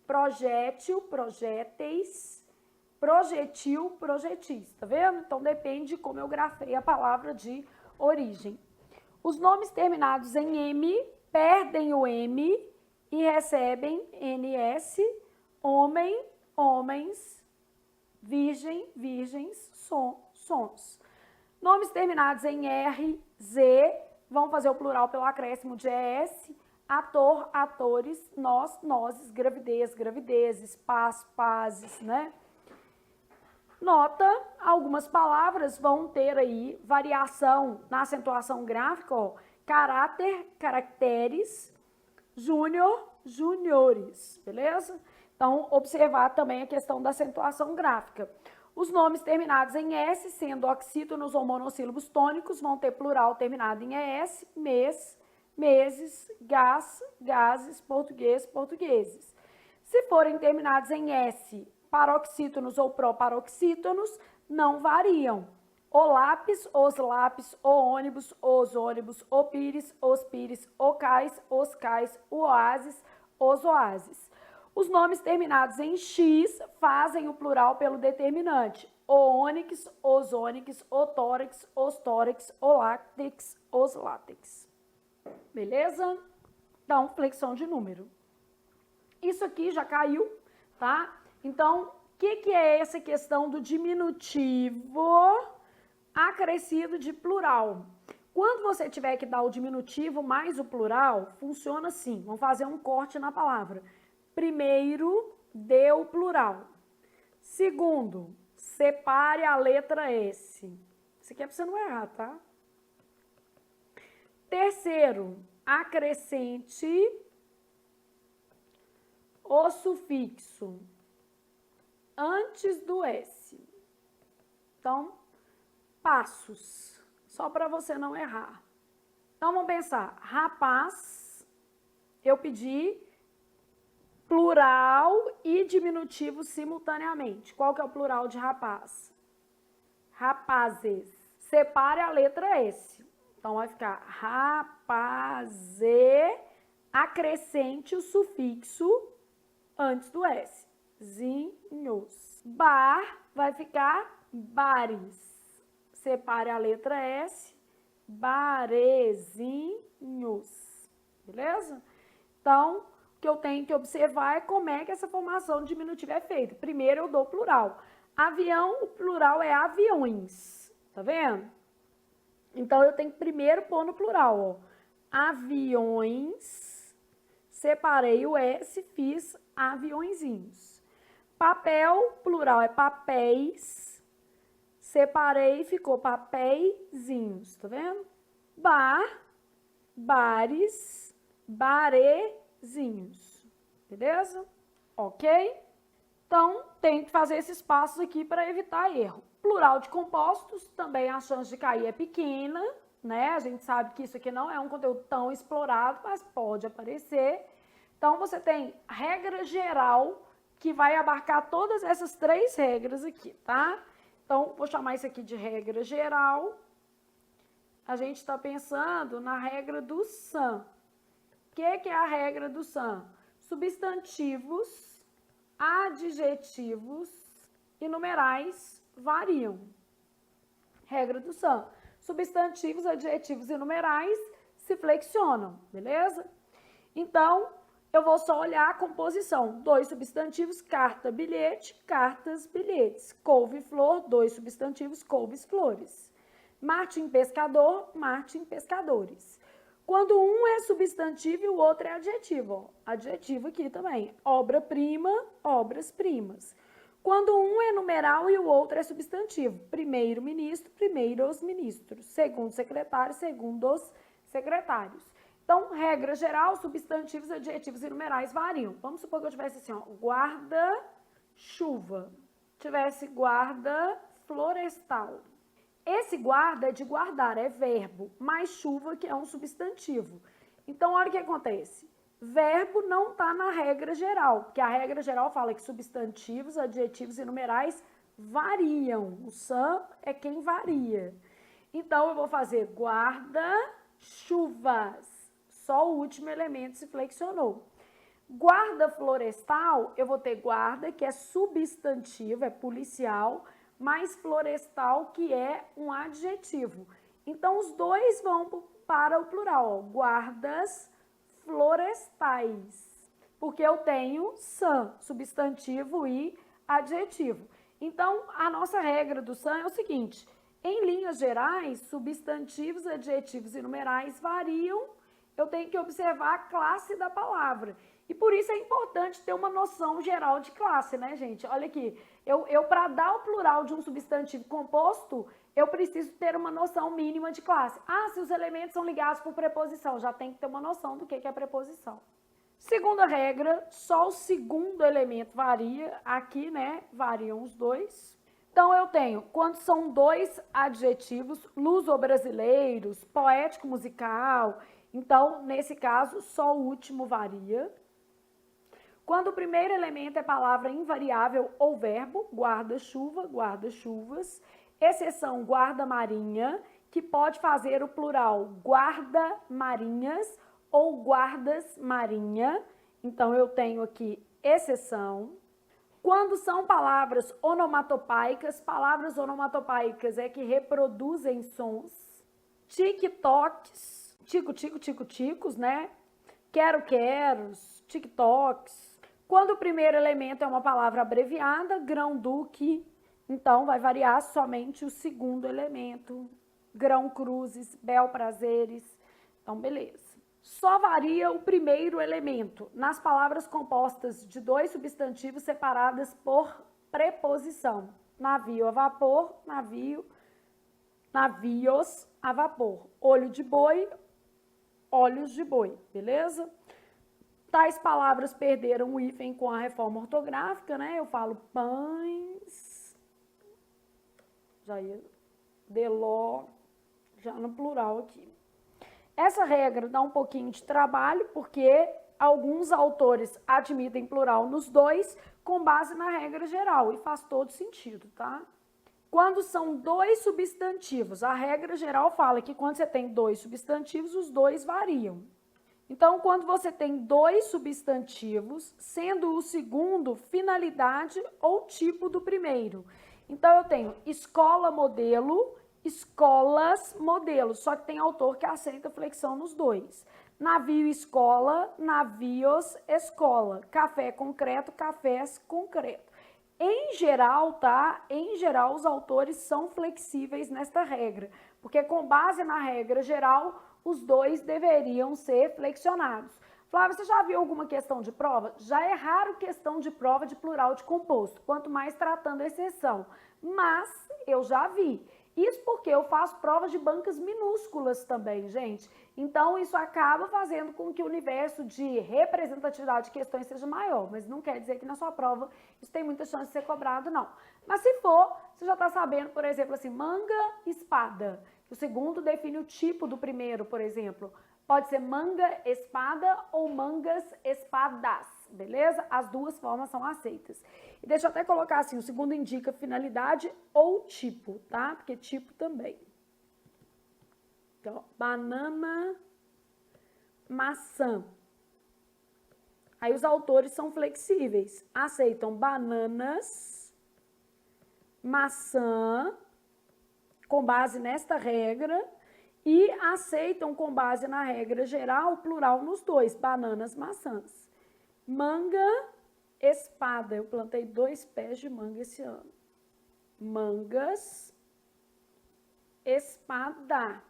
projétil, projéteis, projetil, projetis, tá vendo? Então depende de como eu grafei a palavra de origem. Os nomes terminados em M perdem o M e recebem NS, homem, homens, virgem, virgens, sons. Nomes terminados em R, Z, vão fazer o plural pelo acréscimo de ES, ator, atores, nós, nozes, gravidez, gravidezes, paz, pazes, né? Nota, algumas palavras vão ter aí variação na acentuação gráfica, ó, caráter, caracteres, júnior, juniores, beleza? Então, observar também a questão da acentuação gráfica. Os nomes terminados em S, sendo oxítonos ou monossílabos tônicos, vão ter plural terminado em ES, mês, meses, gás, gases, português, portugueses. Se forem terminados em S, paroxítonos ou proparoxítonos, não variam. O lápis, os lápis, o ônibus, os ônibus, o pires, os pires, o cais, os cais, o oásis, os oásis. Os nomes terminados em X fazem o plural pelo determinante. O ônix, os ônix, o tórax, os tórax, o látex, os látex. Beleza? Então, flexão de número. Isso aqui já caiu, tá? Então, o que é essa questão do diminutivo acrescido de plural? Quando você tiver que dar o diminutivo mais o plural, funciona assim. Vamos fazer um corte na palavra. Primeiro, dê o plural. Segundo, separe a letra S. Isso aqui é para você não errar, tá? Terceiro, acrescente o sufixo antes do S. Então, passos, só para você não errar. Então, vamos pensar. Rapaz, eu pedi plural e diminutivo simultaneamente. Qual que é o plural de rapaz? Rapazes. Separe a letra S. Então, vai ficar rapaze, acrescente o sufixo antes do S. Zinhos. Bar vai ficar bares. Separe a letra S. Barezinhos. Beleza? Então, o que eu tenho que observar é como é que essa formação diminutiva é feita. Primeiro, eu dou plural. Avião, o plural é aviões. Tá vendo? Então, eu tenho que primeiro pôr no plural, ó. Aviões, separei o S, fiz aviõezinhos. Papel, plural é papéis, separei, ficou papeizinhos, tá vendo? Bar, bares, barezinhos, beleza? Ok? Então, tem que fazer esses passos aqui para evitar erro. Plural de compostos, também a chance de cair é pequena, né? A gente sabe que isso aqui não é um conteúdo tão explorado, mas pode aparecer. Então, você tem regra geral, que vai abarcar todas essas três regras aqui, tá? Então, vou chamar isso aqui de regra geral. A gente está pensando na regra do SAM. O que é a regra do SAM? Substantivos, adjetivos e numerais variam. Regra do SAM. Substantivos, adjetivos e numerais se flexionam, beleza? Então, eu vou só olhar a composição. 2 substantivos, carta, bilhete, cartas, bilhetes. Couve, flor, 2 substantivos, couves, flores. Martim, pescador, Martim, pescadores. Quando um é substantivo e o outro é adjetivo, ó. Adjetivo aqui também. Obra-prima, obras-primas. Quando um é numeral e o outro é substantivo. Primeiro-ministro, primeiros ministros. Segundo secretário, segundos secretários. Então, regra geral, substantivos, adjetivos e numerais variam. Vamos supor que eu tivesse assim, ó, guarda-chuva. Tivesse guarda-florestal. Esse guarda é de guardar, é verbo, mais chuva, que é um substantivo. Então, olha o que acontece. Verbo não está na regra geral, porque a regra geral fala que substantivos, adjetivos e numerais variam. O SAM é quem varia. Então, eu vou fazer guarda, chuvas. Só o último elemento se flexionou. Guarda florestal, eu vou ter guarda, que é substantivo, é policial, mais florestal, que é um adjetivo. Então, os dois vão para o plural, ó, guardas florestais, porque eu tenho san, substantivo e adjetivo. Então, a nossa regra do san é o seguinte, em linhas gerais, substantivos, adjetivos e numerais variam, eu tenho que observar a classe da palavra. E por isso é importante ter uma noção geral de classe, né, gente? Olha aqui, eu para dar o plural de um substantivo composto, eu preciso ter uma noção mínima de classe. Ah, se os elementos são ligados por preposição, já tem que ter uma noção do que é preposição. Segunda regra, só o segundo elemento varia, aqui, né, variam os dois. Então, eu tenho, quando são dois adjetivos, luso-brasileiros, poético-musical, então, nesse caso, só o último varia. Quando o primeiro elemento é palavra invariável ou verbo, guarda-chuva, guarda-chuvas, exceção guarda-marinha, que pode fazer o plural guarda-marinhas ou guardas-marinha. Então, eu tenho aqui exceção. Quando são palavras onomatopaicas é que reproduzem sons. Tic-tocs, tico-tico, tico-ticos, né? Quero-queros, tic-tocs. Quando o primeiro elemento é uma palavra abreviada, grão-duque, então vai variar somente o segundo elemento. Grão-cruzes, bel-prazeres, então beleza. Só varia o primeiro elemento nas palavras compostas de dois substantivos separadas por preposição. Navio a vapor, navio, navios a vapor. Olho de boi, olhos de boi, beleza? Tais palavras perderam o hífen com a reforma ortográfica, né? Eu falo pães, já ia, deló, já no plural aqui. Essa regra dá um pouquinho de trabalho, porque alguns autores admitem plural nos dois com base na regra geral, e faz todo sentido, tá? Quando são dois substantivos, a regra geral fala que quando você tem dois substantivos, os dois variam. Então, quando você tem dois substantivos, sendo o segundo finalidade ou tipo do primeiro. Então, eu tenho escola modelo, escolas modelo, só que tem autor que aceita flexão nos dois. Navio escola, navios escola. Café concreto, cafés concreto. Em geral, tá? Em geral, os autores são flexíveis nesta regra, porque com base na regra geral, os dois deveriam ser flexionados. Flávia, você já viu alguma questão de prova? Já é raro questão de prova de plural de composto, quanto mais tratando a exceção. Mas eu já vi. Isso porque eu faço provas de bancas minúsculas também, gente. Então, isso acaba fazendo com que o universo de representatividade de questões seja maior. Mas não quer dizer que na sua prova isso tem muita chance de ser cobrado, não. Mas se for, você já está sabendo, por exemplo, assim, manga, espada. O segundo define o tipo do primeiro, por exemplo. Pode ser manga, espada ou mangas, espadas, beleza? As duas formas são aceitas. E deixa eu até colocar assim, o segundo indica finalidade ou tipo, tá? Porque tipo também. Então, banana, maçã. Aí os autores são flexíveis, aceitam bananas, maçã, com base nesta regra, e aceitam com base na regra geral, plural nos dois, bananas, maçãs. Manga, espada. Eu plantei 2 pés de manga esse ano. Mangas, espada.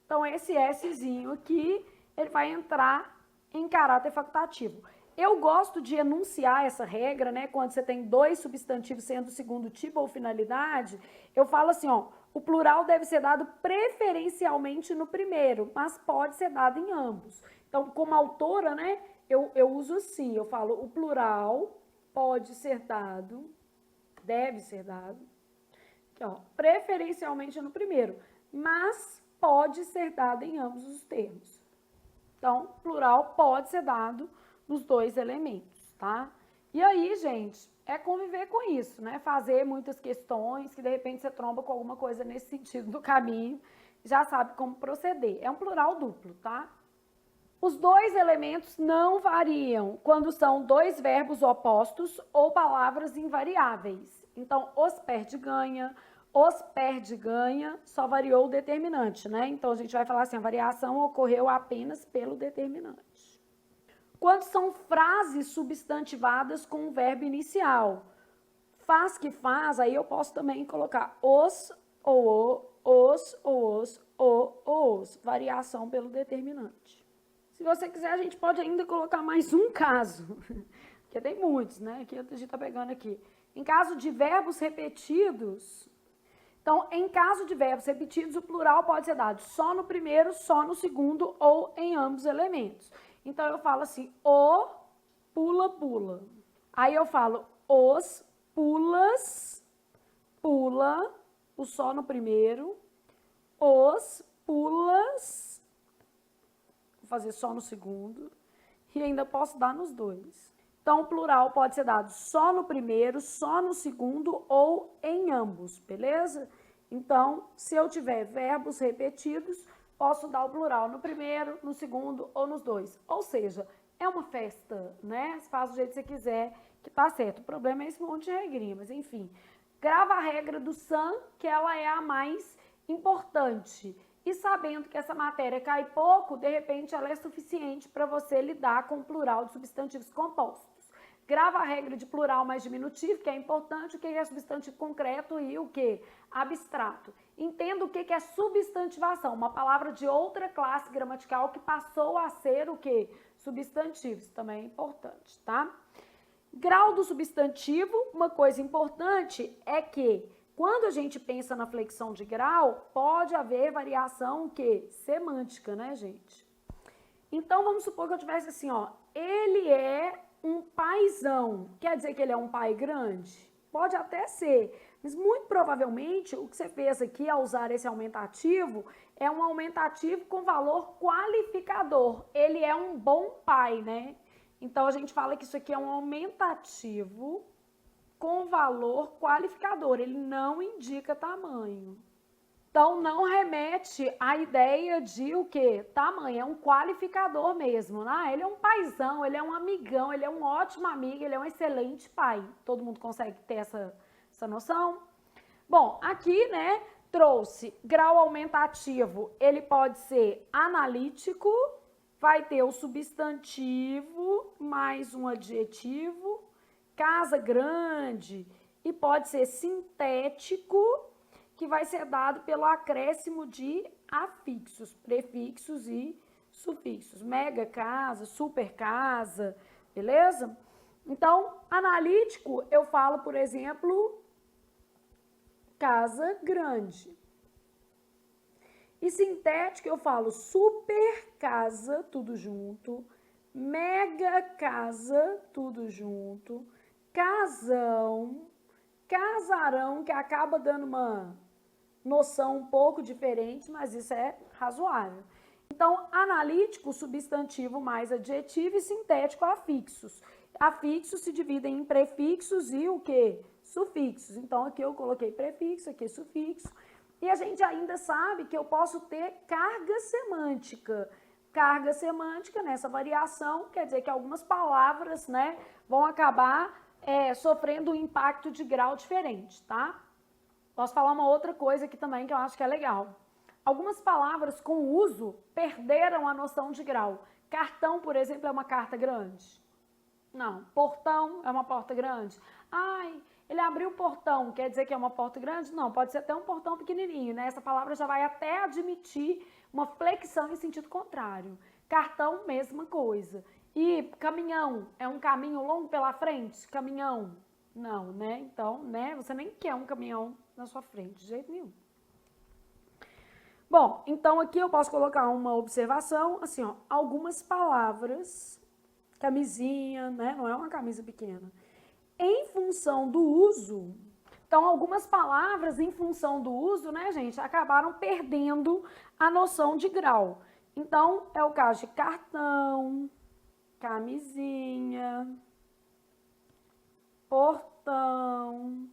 Então, esse Szinho aqui, ele vai entrar em caráter facultativo. Eu gosto de enunciar essa regra, né? Quando você tem 2 substantivos sendo o segundo tipo ou finalidade, eu falo assim, ó, o plural deve ser dado preferencialmente no primeiro, mas pode ser dado em ambos. Então, como autora, né, eu uso assim, eu falo, o plural pode ser dado, deve ser dado, aqui, ó, preferencialmente no primeiro, mas pode ser dado em ambos os termos. Então, plural pode ser dado nos 2 elementos, tá? E aí, gente, é conviver com isso, né? Fazer muitas questões, que de repente você tromba com alguma coisa nesse sentido do caminho. já sabe como proceder. É um plural duplo, tá? Os dois elementos não variam quando são dois verbos opostos ou palavras invariáveis. Então, os perde, ganha, só variou o determinante, né? Então, a gente vai falar assim, a variação ocorreu apenas pelo determinante. Quando são frases substantivadas com o verbo inicial, faz que faz, aí eu posso também colocar os ou os, variação pelo determinante. Se você quiser, a gente pode ainda colocar mais um caso, porque tem muitos, né? Aqui a gente está pegando aqui. Em caso de verbos repetidos, então, em caso de verbos repetidos, o plural pode ser dado só no primeiro, só no segundo ou em ambos elementos. Então, eu falo assim, o pula, pula. Aí eu falo os pulas, pula, o só no primeiro, os pulas, vou fazer só no segundo, e ainda posso dar nos dois. Então, o plural pode ser dado só no primeiro, só no segundo ou em ambos, beleza? Então, se eu tiver verbos repetidos, posso dar o plural no primeiro, no segundo ou nos dois. Ou seja, é uma festa, né? Faz do jeito que você quiser, que tá certo. O problema é esse monte de regrinha, mas enfim. Grava a regra do SAM, que ela é a mais importante. E sabendo que essa matéria cai pouco, de repente ela é suficiente para você lidar com o plural de substantivos compostos. Grava a regra de plural mais diminutivo, que é importante, o que é substantivo concreto e o que? Abstrato. Entenda o que é substantivação, uma palavra de outra classe gramatical que passou a ser o que? Substantivo, isso também é importante, tá? Grau do substantivo, uma coisa importante é que quando a gente pensa na flexão de grau, pode haver variação que semântica, né, gente? Então, vamos supor que eu tivesse assim, ó, ele é um paizão. Quer dizer que ele é um pai grande? Pode até ser, mas muito provavelmente o que você fez aqui ao usar esse aumentativo é um aumentativo com valor qualificador. Ele é um bom pai, né? Então, a gente fala que isso aqui é um aumentativo com valor qualificador, ele não indica tamanho. Então, não remete à ideia de o quê? Tamanho, é um qualificador mesmo, né? Ele é um paizão, ele é um amigão, ele é um ótimo amigo, ele é um excelente pai. Todo mundo consegue ter essa noção? Bom, aqui, né, trouxe grau aumentativo, ele pode ser analítico, vai ter o substantivo mais um adjetivo, casa grande, e pode ser sintético, que vai ser dado pelo acréscimo de afixos, prefixos e sufixos. Mega casa, super casa, beleza? Então, analítico, eu falo, por exemplo, casa grande. E sintético, eu falo super casa, tudo junto, mega casa, tudo junto, casão, casarão, que acaba dando uma noção um pouco diferente, mas isso é razoável. Então, analítico, substantivo mais adjetivo e sintético, afixos. Afixos se dividem em prefixos e o quê? Sufixos. Então, aqui eu coloquei prefixo, aqui sufixo. E a gente ainda sabe que eu posso ter carga semântica. Carga semântica, nessa variação, quer dizer que algumas palavras, né, vão acabar sofrendo um impacto de grau diferente, tá? Posso falar uma outra coisa aqui também que eu acho que é legal. Algumas palavras com uso perderam a noção de grau. Cartão, por exemplo, é uma carta grande? Não. Portão é uma porta grande? Ai, ele abriu o portão, quer dizer que é uma porta grande? Não, pode ser até um portão pequenininho, né? Essa palavra já vai até admitir uma flexão em sentido contrário. Cartão, mesma coisa. E caminhão, é um caminho longo pela frente? Caminhão? Não, né? Então, né? Você nem quer um caminhão na sua frente, de jeito nenhum. Bom, então aqui eu posso colocar uma observação, assim, ó, algumas palavras, camisinha, né? Não é uma camisa pequena. Em função do uso, então algumas palavras em função do uso, né, gente, acabaram perdendo a noção de grau. Então, é o caso de cartão, camisinha, portão,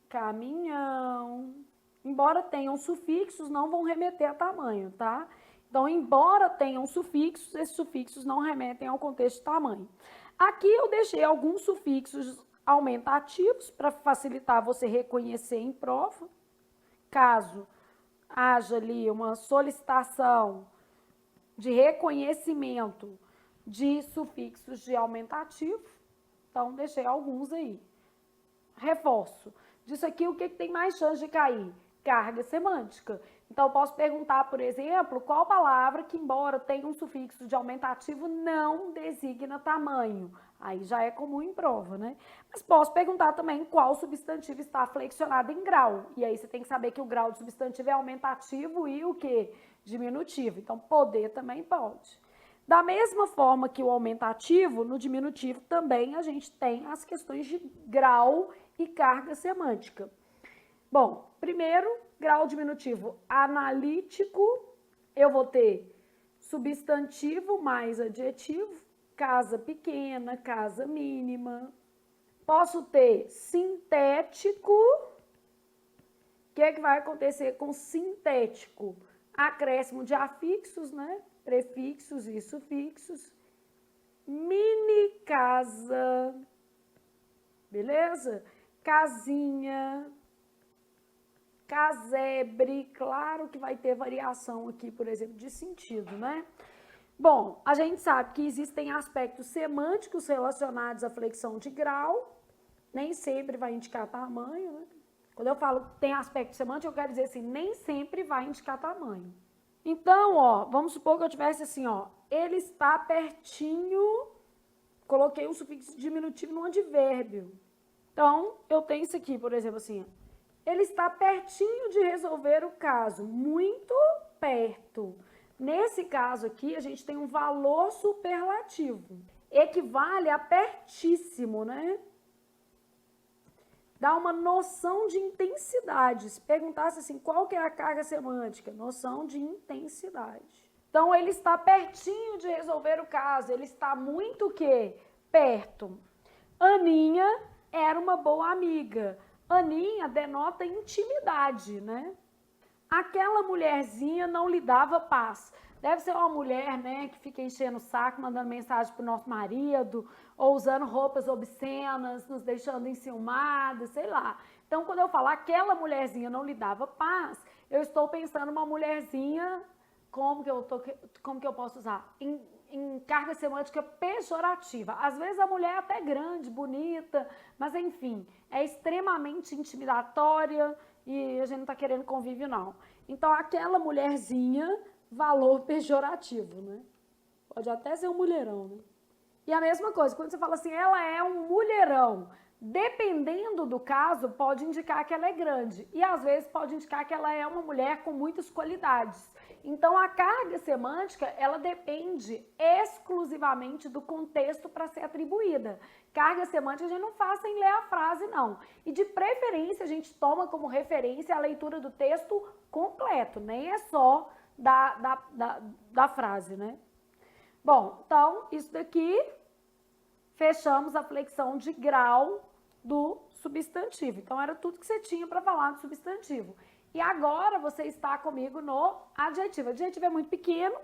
caminhão, embora tenham sufixos, não vão remeter a tamanho, tá? Então, embora tenham sufixos, esses sufixos não remetem ao contexto de tamanho. Aqui eu deixei alguns sufixos aumentativos para facilitar você reconhecer em prova. Caso haja ali uma solicitação de reconhecimento de sufixos de aumentativo, então deixei alguns aí. Reforço. Disso aqui, o que tem mais chance de cair? Carga semântica. Então, eu posso perguntar, por exemplo, qual palavra que, embora tenha um sufixo de aumentativo, não designa tamanho. Aí já é comum em prova, né? Mas posso perguntar também qual substantivo está flexionado em grau. E aí você tem que saber que o grau de substantivo é aumentativo e o quê? Diminutivo. Então, poder também pode. Da mesma forma que o aumentativo, no diminutivo também a gente tem as questões de grau e carga semântica. Bom, primeiro, grau diminutivo analítico, eu vou ter substantivo mais adjetivo, casa pequena, casa mínima. Posso ter sintético. O que é que vai acontecer com sintético? Acréscimo de afixos, né? Prefixos e sufixos. Mini casa, beleza? Casinha, casebre, claro que vai ter variação aqui, por exemplo, de sentido, né? Bom, a gente sabe que existem aspectos semânticos relacionados à flexão de grau, nem sempre vai indicar tamanho, né? Quando eu falo que tem aspecto semântico, eu quero dizer assim, nem sempre vai indicar tamanho. Então, ó, vamos supor que eu tivesse assim, ó, ele está pertinho, coloquei um sufixo diminutivo no advérbio. Então, eu tenho isso aqui, por exemplo, assim, ele está pertinho de resolver o caso, muito perto. Nesse caso aqui, a gente tem um valor superlativo, equivale a pertíssimo, né? Dá uma noção de intensidade. Se perguntasse assim, qual que é a carga semântica? Noção de intensidade. Então, ele está pertinho de resolver o caso, ele está muito o quê? Perto. Aninha era uma boa amiga. Aninha denota intimidade, né? Aquela mulherzinha não lhe dava paz. Deve ser uma mulher, né, que fica enchendo o saco, mandando mensagem pro nosso marido, ou usando roupas obscenas, nos deixando enciumados, sei lá. Então, quando eu falar aquela mulherzinha não lhe dava paz, eu estou pensando uma mulherzinha, como que eu posso usar? Em carga semântica pejorativa. Às vezes a mulher é até grande, bonita, mas enfim, é extremamente intimidatória e a gente não está querendo convívio, não. Então, aquela mulherzinha, valor pejorativo, né? Pode até ser um mulherão, né? E a mesma coisa, quando você fala assim, ela é um mulherão, dependendo do caso, pode indicar que ela é grande. E às vezes pode indicar que ela é uma mulher com muitas qualidades. Então, a carga semântica, ela depende exclusivamente do contexto para ser atribuída. Carga semântica a gente não faz sem ler a frase, não. E de preferência, a gente toma como referência a leitura do texto completo, nem é só da frase, né? Bom, então, isso daqui, fechamos a flexão de grau do substantivo. Então, era tudo que você tinha para falar do substantivo. E agora você está comigo no adjetivo. Adjetivo é muito pequeno,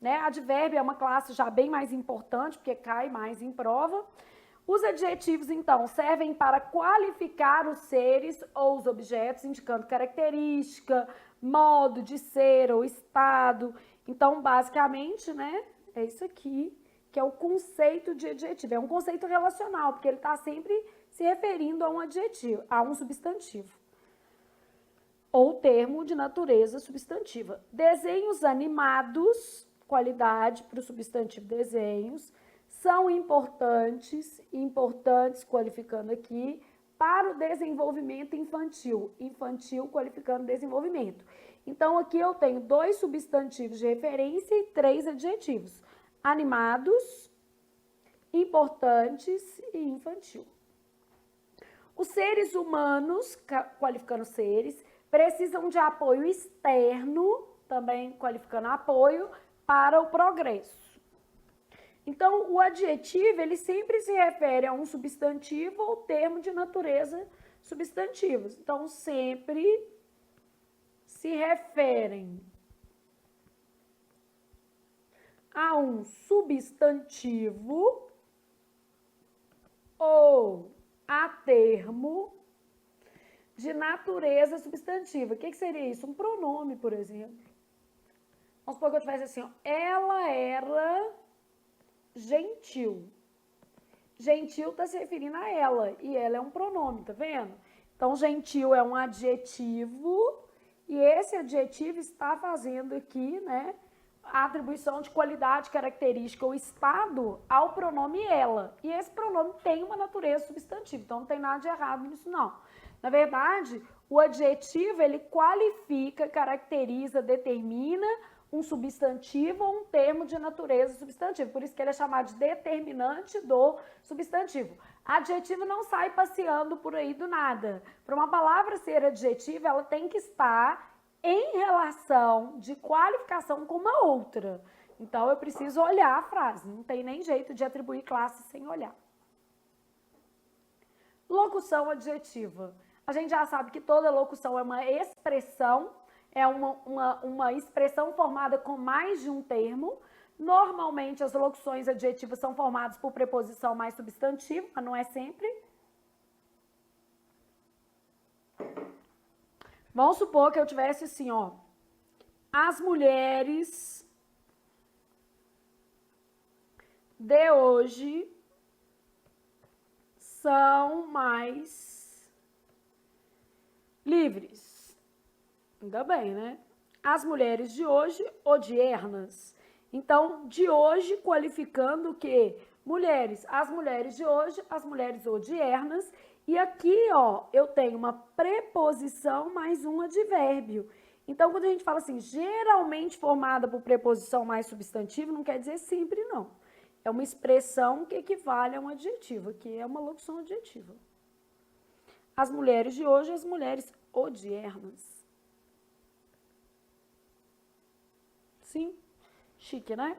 né? Advérbio é uma classe já bem mais importante, porque cai mais em prova. Os adjetivos, então, servem para qualificar os seres ou os objetos, indicando característica, modo de ser ou estado. Então, basicamente, né, é isso aqui, que é o conceito de adjetivo. É um conceito relacional, porque ele está sempre se referindo a um adjetivo, a um substantivo. Ou termo de natureza substantiva. Desenhos animados, qualidade para o substantivo desenhos, são importantes qualificando aqui, para o desenvolvimento infantil. Infantil qualificando desenvolvimento. Então, aqui eu tenho 2 substantivos de referência e 3 adjetivos. Animados, importantes e infantil. Os seres humanos, qualificando seres, precisam de apoio externo, também qualificando apoio, para o progresso. Então, o adjetivo, ele sempre se refere a um substantivo ou termo de natureza substantivos. Então, sempre se referem a um substantivo ou a termo de natureza substantiva. O que seria isso? Um pronome, por exemplo. Vamos supor que eu tivesse assim, ó, ela era gentil. Gentil está se referindo a ela, e ela é um pronome, tá vendo? Então, gentil é um adjetivo, e esse adjetivo está fazendo aqui, né, a atribuição de qualidade, característica ou estado ao pronome ela. E esse pronome tem uma natureza substantiva, então não tem nada de errado nisso, não. Na verdade, o adjetivo, ele qualifica, caracteriza, determina um substantivo ou um termo de natureza substantiva. Por isso que ele é chamado de determinante do substantivo. Adjetivo não sai passeando por aí do nada. Para uma palavra ser adjetiva, ela tem que estar em relação de qualificação com uma outra. Então, eu preciso olhar a frase. Não tem nem jeito de atribuir classe sem olhar. Locução adjetiva. A gente já sabe que toda locução é uma expressão, é uma expressão formada com mais de um termo. Normalmente, as locuções adjetivas são formadas por preposição mais substantivo, mas não é sempre. Vamos supor que eu tivesse assim, ó. As mulheres de hoje são mais livres. Ainda bem, né? As mulheres de hoje, odiernas. Então, de hoje, qualificando o quê? Mulheres. As mulheres de hoje, as mulheres odiernas. E aqui, ó, eu tenho uma preposição mais um advérbio. Então, quando a gente fala assim, geralmente formada por preposição mais substantivo, não quer dizer sempre, não. É uma expressão que equivale a um adjetivo, que é uma locução adjetiva. As mulheres de hoje, as mulheres odiernas. Sim, chique, né?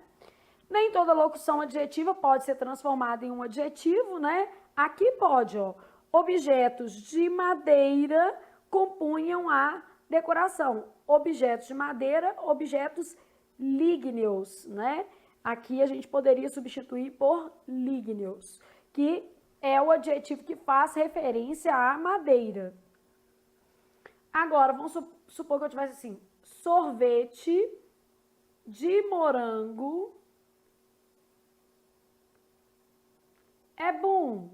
Nem toda locução adjetiva pode ser transformada em um adjetivo, né? Aqui pode, ó. Objetos de madeira compunham a decoração. Objetos de madeira, objetos lígneos, né? Aqui a gente poderia substituir por lígneos, que é o adjetivo que faz referência à madeira. Agora, vamos supor que eu tivesse assim, sorvete de morango é bom.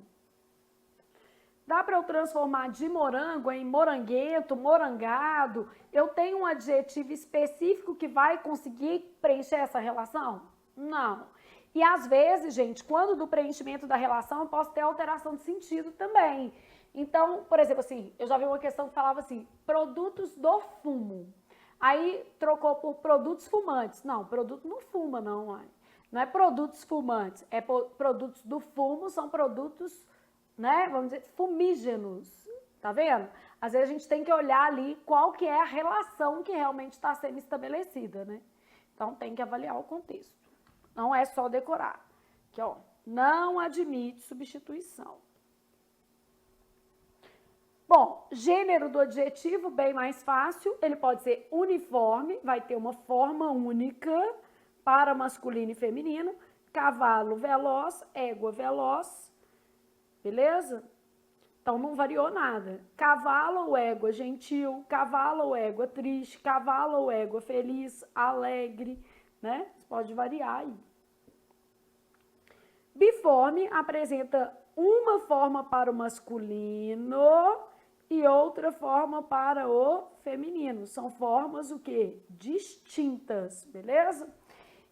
Dá para eu transformar de morango em moranguento, morangado? Eu tenho um adjetivo específico que vai conseguir preencher essa relação? Não. E às vezes, gente, quando do preenchimento da relação, eu posso ter alteração de sentido também. Então, por exemplo, assim, eu já vi uma questão que falava assim, produtos do fumo. Aí trocou por produtos fumantes. Não, produto não fuma, não. Não é produtos fumantes, é produtos do fumo, são produtos, né, vamos dizer, fumígenos. Tá vendo? Às vezes a gente tem que olhar ali qual que é a relação que realmente está sendo estabelecida, né? Então tem que avaliar o contexto. Não é só decorar. Aqui, ó, não admite substituição. Bom, gênero do adjetivo, bem mais fácil, ele pode ser uniforme, vai ter uma forma única para masculino e feminino, cavalo veloz, égua veloz, beleza? Então não variou nada. Cavalo ou égua gentil, cavalo ou égua triste, cavalo ou égua feliz, alegre, né? Pode variar aí. Biforme apresenta uma forma para o masculino e outra forma para o feminino. São formas o quê? Distintas, beleza?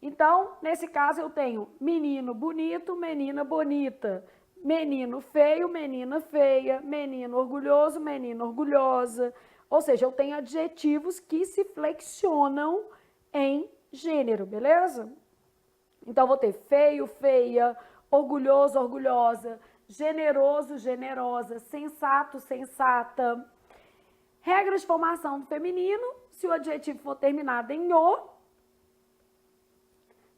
Então, nesse caso eu tenho menino bonito, menina bonita, menino feio, menina feia, menino orgulhoso, menina orgulhosa. Ou seja, eu tenho adjetivos que se flexionam em gênero, beleza? Então, vou ter feio, feia, orgulhoso, orgulhosa, generoso, generosa, sensato, sensata. Regras de formação do feminino, se o adjetivo for terminado em o,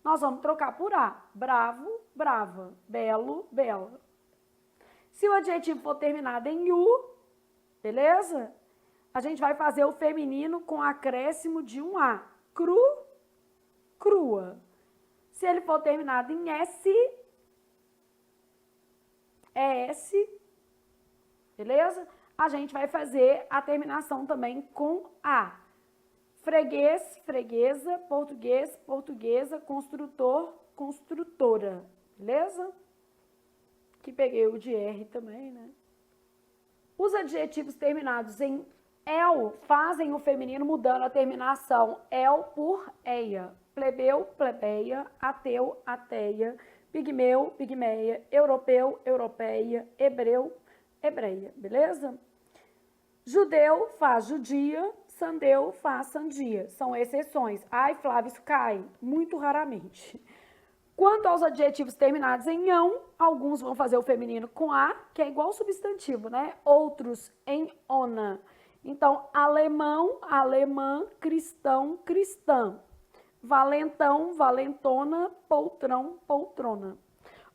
nós vamos trocar por a. Bravo, brava, belo, bela. Se o adjetivo for terminado em u, Beleza? A gente vai fazer o feminino com acréscimo de um A. Crua. Se ele for terminado em S, é S. Beleza? A gente vai fazer a terminação também com A. Freguês, freguesa, português, portuguesa, construtor, construtora. Beleza? Que peguei o de R também, né? Os adjetivos terminados em el fazem o feminino mudando a terminação el por eia. Plebeu, plebeia, ateu, ateia, pigmeu, pigmeia, europeu, europeia, hebreu, hebreia. Beleza? Judeu faz judia, sandeu faz sandia. São exceções. Ai, Flávio, isso cai muito raramente. Quanto aos adjetivos terminados em ão, alguns vão fazer o feminino com a, que é igual ao substantivo, né? Outros em ona. Então, alemão, alemã, cristão, cristã. Valentão, valentona, poltrão, poltrona.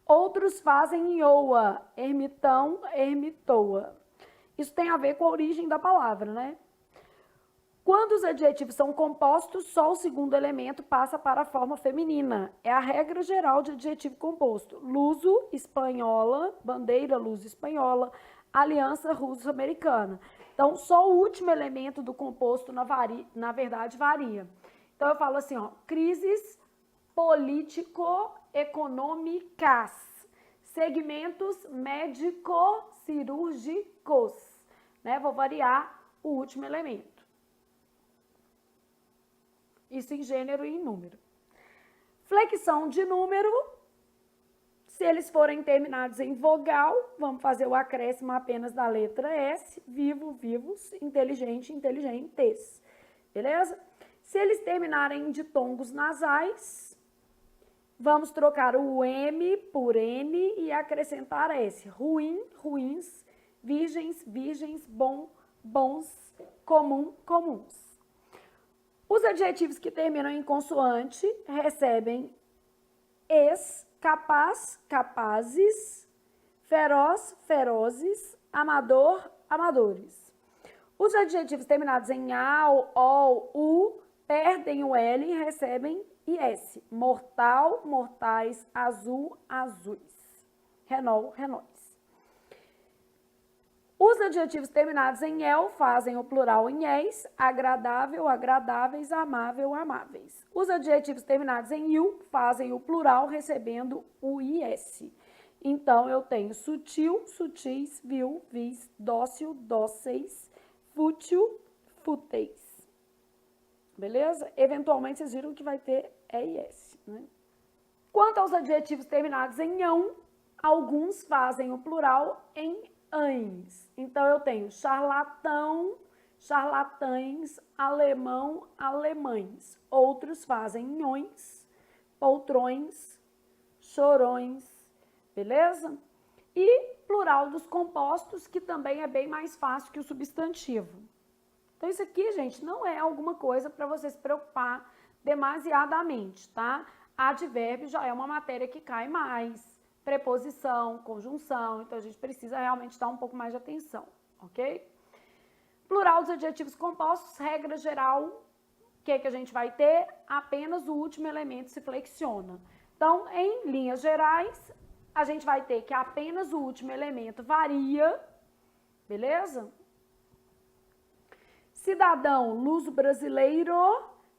Outros fazem ioa, ermitão, ermitoa. Isso tem a ver com a origem da palavra, né? Quando os adjetivos são compostos, só o segundo elemento passa para a forma feminina. É a regra geral de adjetivo composto. Luso, espanhola, bandeira luso espanhola, aliança russo-americana. Então, só o último elemento do composto, na verdade, varia. Então, eu falo assim, ó, crises político-econômicas, segmentos médico-cirúrgicos, né? Vou variar o último elemento. Isso em gênero e em número. Flexão de número, se eles forem terminados em vogal, vamos fazer o acréscimo apenas da letra S, vivo, vivos, inteligente, inteligentes. Beleza? Se eles terminarem em ditongos nasais, vamos trocar o M por N e acrescentar S. Ruim, ruins, virgens, virgens, bom, bons, comum, comuns. Os adjetivos que terminam em consoante recebem es, capaz, capazes, feroz, ferozes, amador, amadores. Os adjetivos terminados em ao, ol, u, perdem o L e recebem IS. Mortal, mortais, azul, azuis. Renol, renóis. Os adjetivos terminados em el fazem o plural em es, agradável, agradáveis, amável, amáveis. Os adjetivos terminados em il fazem o plural recebendo o is. Então, eu tenho sutil, sutis, vil, vis, dócil, dóceis, fútil, fúteis. Beleza? Eventualmente, vocês viram que vai ter ES, né? Quanto aos adjetivos terminados em ão, alguns fazem o plural em ães. Então, eu tenho charlatão, charlatães, alemão, alemães. Outros fazem nhões, poltrões, chorões, beleza? E plural dos compostos, que também é bem mais fácil que o substantivo. Então, isso aqui, gente, não é alguma coisa para você se preocupar demasiadamente, tá? Advérbio já é uma matéria que cai mais. Preposição, conjunção, então a gente precisa realmente dar um pouco mais de atenção, ok? Plural dos adjetivos compostos, regra geral, o que a gente vai ter? Apenas o último elemento se flexiona. Então, em linhas gerais, a gente vai ter que apenas o último elemento varia, beleza? Cidadão luso-brasileiro,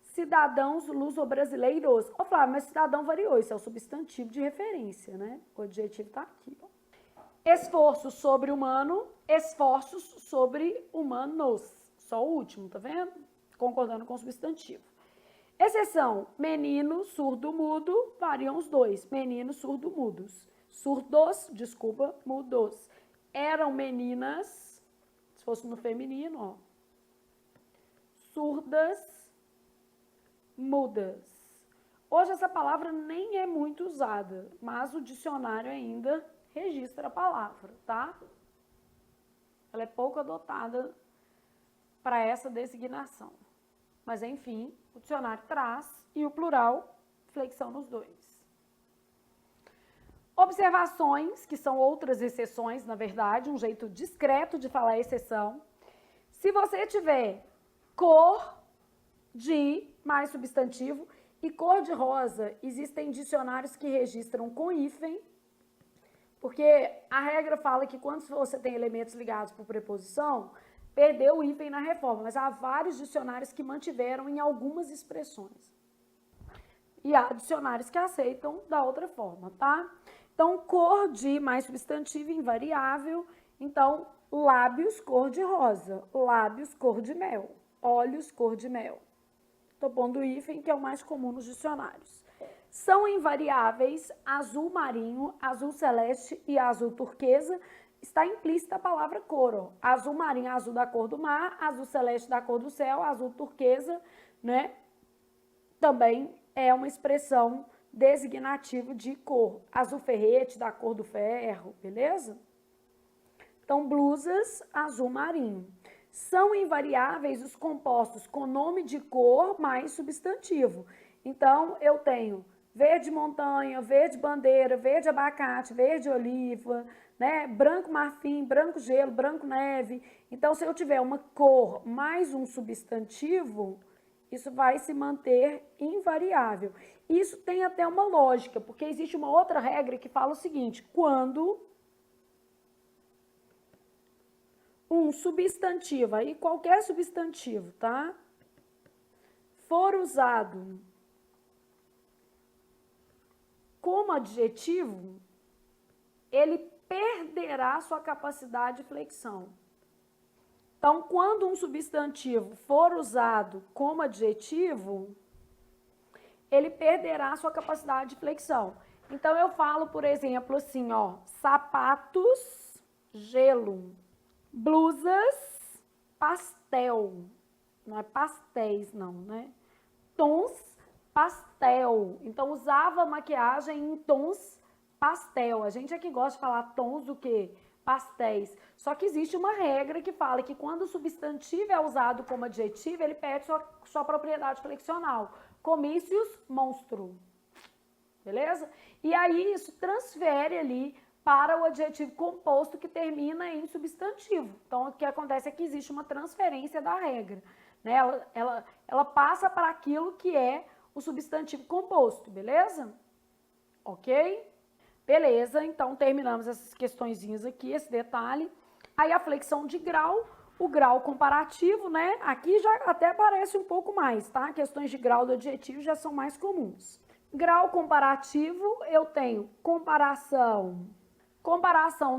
cidadãos luso-brasileiros. Ô, Flávio, mas cidadão variou, isso é o substantivo de referência, né? O adjetivo tá aqui, ó. Esforço sobre-humano, esforços sobre-humanos. Só o último, tá vendo? Concordando com o substantivo. Exceção, menino, surdo-mudo, variam os dois. Menino, surdo-mudos. Surdos, desculpa, mudos. Eram meninas, se fosse no feminino, ó. Surdas, mudas. Hoje essa palavra nem é muito usada, mas o dicionário ainda registra a palavra, tá? Ela é pouco adotada para essa designação. Mas, enfim, o dicionário traz e o plural, flexão nos dois. Observações, que são outras exceções, na verdade, um jeito discreto de falar exceção. Se você tiver cor de mais substantivo e cor de rosa, existem dicionários que registram com hífen, porque a regra fala que quando você tem elementos ligados por preposição, perdeu o hífen na reforma, mas há vários dicionários que mantiveram em algumas expressões. E há dicionários que aceitam da outra forma, tá? Então, cor de mais substantivo invariável. Então, lábios, cor de rosa. Lábios, cor de mel. Olhos, cor de mel. Tô pondo o hífen, que é o mais comum nos dicionários. São invariáveis azul marinho, azul celeste e azul turquesa. Está implícita a palavra cor, ó. Azul marinho, azul da cor do mar, azul celeste da cor do céu, azul turquesa, né? Também é uma expressão designativa de cor. Azul ferrete, da cor do ferro, beleza? Então, blusas, azul marinho. São invariáveis os compostos com nome de cor mais substantivo. Então, eu tenho verde montanha, verde bandeira, verde abacate, verde oliva, né? Branco marfim, branco gelo, branco neve. Então, se eu tiver uma cor mais um substantivo, isso vai se manter invariável. Isso tem até uma lógica, porque existe uma outra regra que fala o seguinte: quando um substantivo, aí qualquer substantivo, tá? For usado como adjetivo, ele perderá sua capacidade de flexão. Então, quando um substantivo for usado como adjetivo, ele perderá sua capacidade de flexão. Então, eu falo, por exemplo, assim, ó, sapatos, gelo, blusas, pastel. Não é pastéis, não, né? Tons, pastel. Então, usava maquiagem em tons pastel. A gente aqui gosta de falar tons do quê? Pastéis. Só que existe uma regra que fala que quando o substantivo é usado como adjetivo, ele perde sua propriedade flexional. Comícios, monstro. Beleza? E aí isso transfere ali para o adjetivo composto que termina em substantivo. Então, o que acontece é que existe uma transferência da regra, né? Ela passa para aquilo que é o substantivo composto, beleza? Ok? Beleza, então terminamos essas questõezinhas aqui, esse detalhe. Aí a flexão de grau, o grau comparativo, né? Aqui já até aparece um pouco mais, tá? Questões de grau do adjetivo já são mais comuns. Grau comparativo, eu tenho comparação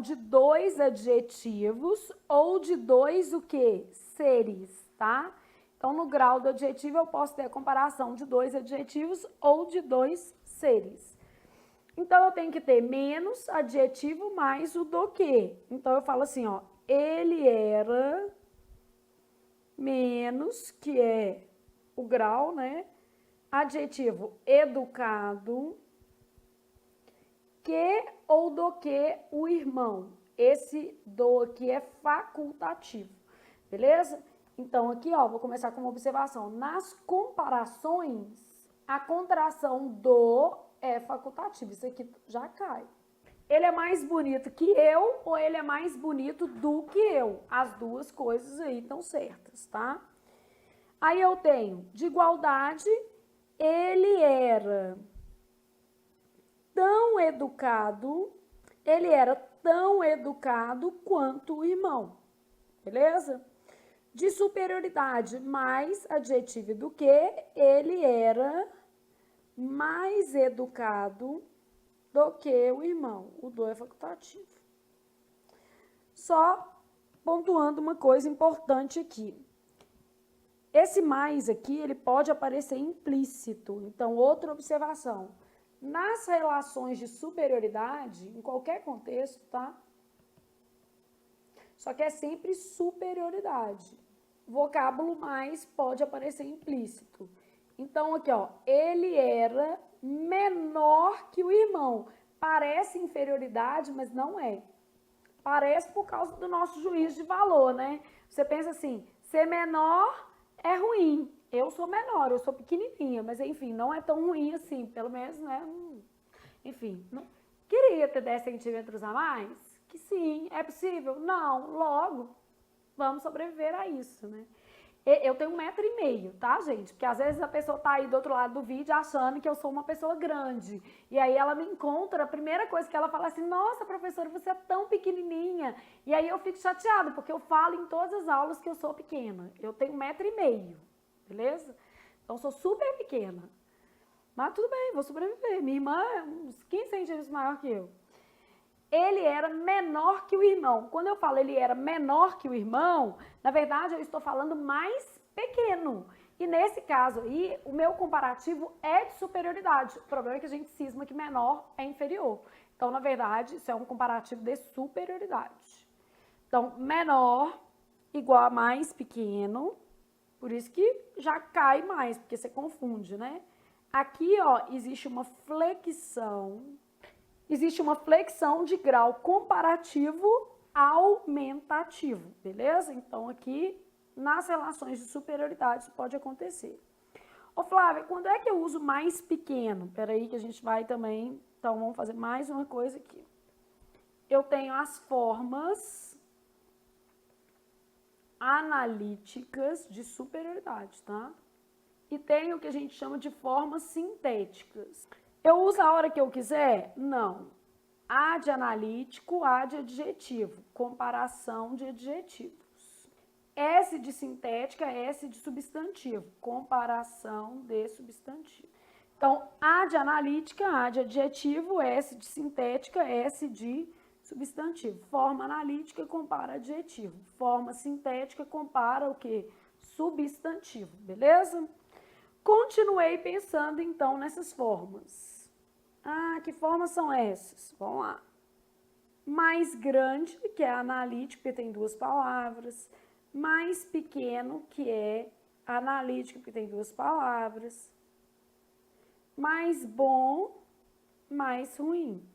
de dois adjetivos ou de dois o quê? Seres, tá? Então, no grau do adjetivo, eu posso ter a comparação de dois adjetivos ou de dois seres. Então, eu tenho que ter menos adjetivo mais o do que. Então, eu falo assim, ó, ele era menos, que é o grau, né? Adjetivo educado, que ou do que o irmão. Esse do aqui é facultativo, beleza? Então, aqui, ó, vou começar com uma observação. Nas comparações, a contração do é facultativo. Isso aqui já cai. Ele é mais bonito que eu ou ele é mais bonito do que eu? As duas coisas aí estão certas, tá? Aí eu tenho de igualdade, ele era tão educado quanto o irmão, beleza? De superioridade, mais adjetivo do que, ele era mais educado do que o irmão. O do é facultativo. Só pontuando uma coisa importante aqui. Esse mais aqui, ele pode aparecer implícito. Então, outra observação. Nas relações de superioridade, em qualquer contexto, tá? Só que é sempre superioridade. Vocábulo mais pode aparecer implícito. Então, aqui, ó, ele era menor que o irmão. Parece inferioridade, mas não é. Parece por causa do nosso juízo de valor, né? Você pensa assim, ser menor é ruim. Eu sou menor, eu sou pequenininha, mas enfim, não é tão ruim assim, pelo menos, né? Enfim, não... Queria ter 10 centímetros a mais? Que sim. É possível? Não. Logo, vamos sobreviver a isso, né? Eu tenho 1,5 m, tá, gente? Porque às vezes a pessoa tá aí do outro lado do vídeo achando que eu sou uma pessoa grande. E aí ela me encontra, a primeira coisa que ela fala assim, nossa, professora, você é tão pequenininha. E aí eu fico chateada, porque eu falo em todas as aulas que eu sou pequena. Eu tenho 1,5 m, beleza? Então eu sou super pequena. Mas tudo bem, vou sobreviver. Minha irmã é uns 15 centímetros maior que eu. Ele era menor que o irmão. Quando eu falo ele era menor que o irmão, na verdade eu estou falando mais pequeno. E nesse caso aí, o meu comparativo é de superioridade. O problema é que a gente cisma que menor é inferior. Então, na verdade, isso é um comparativo de superioridade. Então, menor igual a mais pequeno, por isso que já cai mais, porque você confunde, né? Aqui, ó, existe uma flexão de grau comparativo aumentativo, beleza? Então, aqui, nas relações de superioridade, isso pode acontecer. Ô, Flávia, quando é que eu uso mais pequeno? Peraí que a gente vai também, então vamos fazer mais uma coisa aqui. Eu tenho as formas analíticas de superioridade, tá? E tenho o que a gente chama de formas sintéticas. Eu uso a hora que eu quiser? Não. A de analítico, A de adjetivo. Comparação de adjetivos. S de sintética, S de substantivo. Comparação de substantivo. Então, A de analítica, A de adjetivo, S de sintética, S de substantivo. Forma analítica compara adjetivo. Forma sintética compara o quê? Substantivo, beleza? Continuei pensando, então, nessas formas. Ah, que formas são essas? Vamos lá. Mais grande, que é analítico, porque tem duas palavras. Mais pequeno, que é analítico, porque tem duas palavras. Mais bom, mais ruim.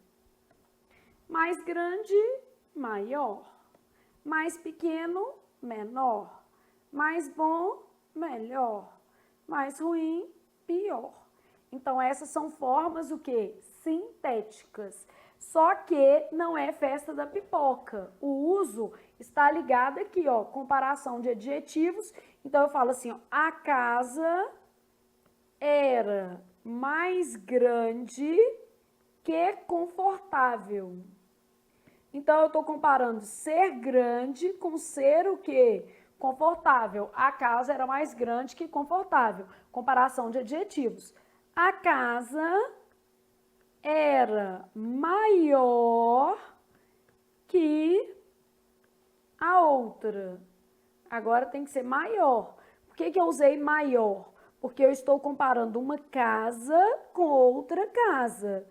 Mais grande, maior. Mais pequeno, menor. Mais bom, melhor. Mais ruim, pior. Então, essas são formas o quê? Sintéticas. Só que não é festa da pipoca. O uso está ligado aqui, ó, comparação de adjetivos. Então, eu falo assim, ó, a casa era mais grande que confortável. Então, eu estou comparando ser grande com ser o quê? Confortável. A casa era mais grande que confortável. Comparação de adjetivos. A casa era maior que a outra. Agora tem que ser maior. Por que eu usei maior? Porque eu estou comparando uma casa com outra casa.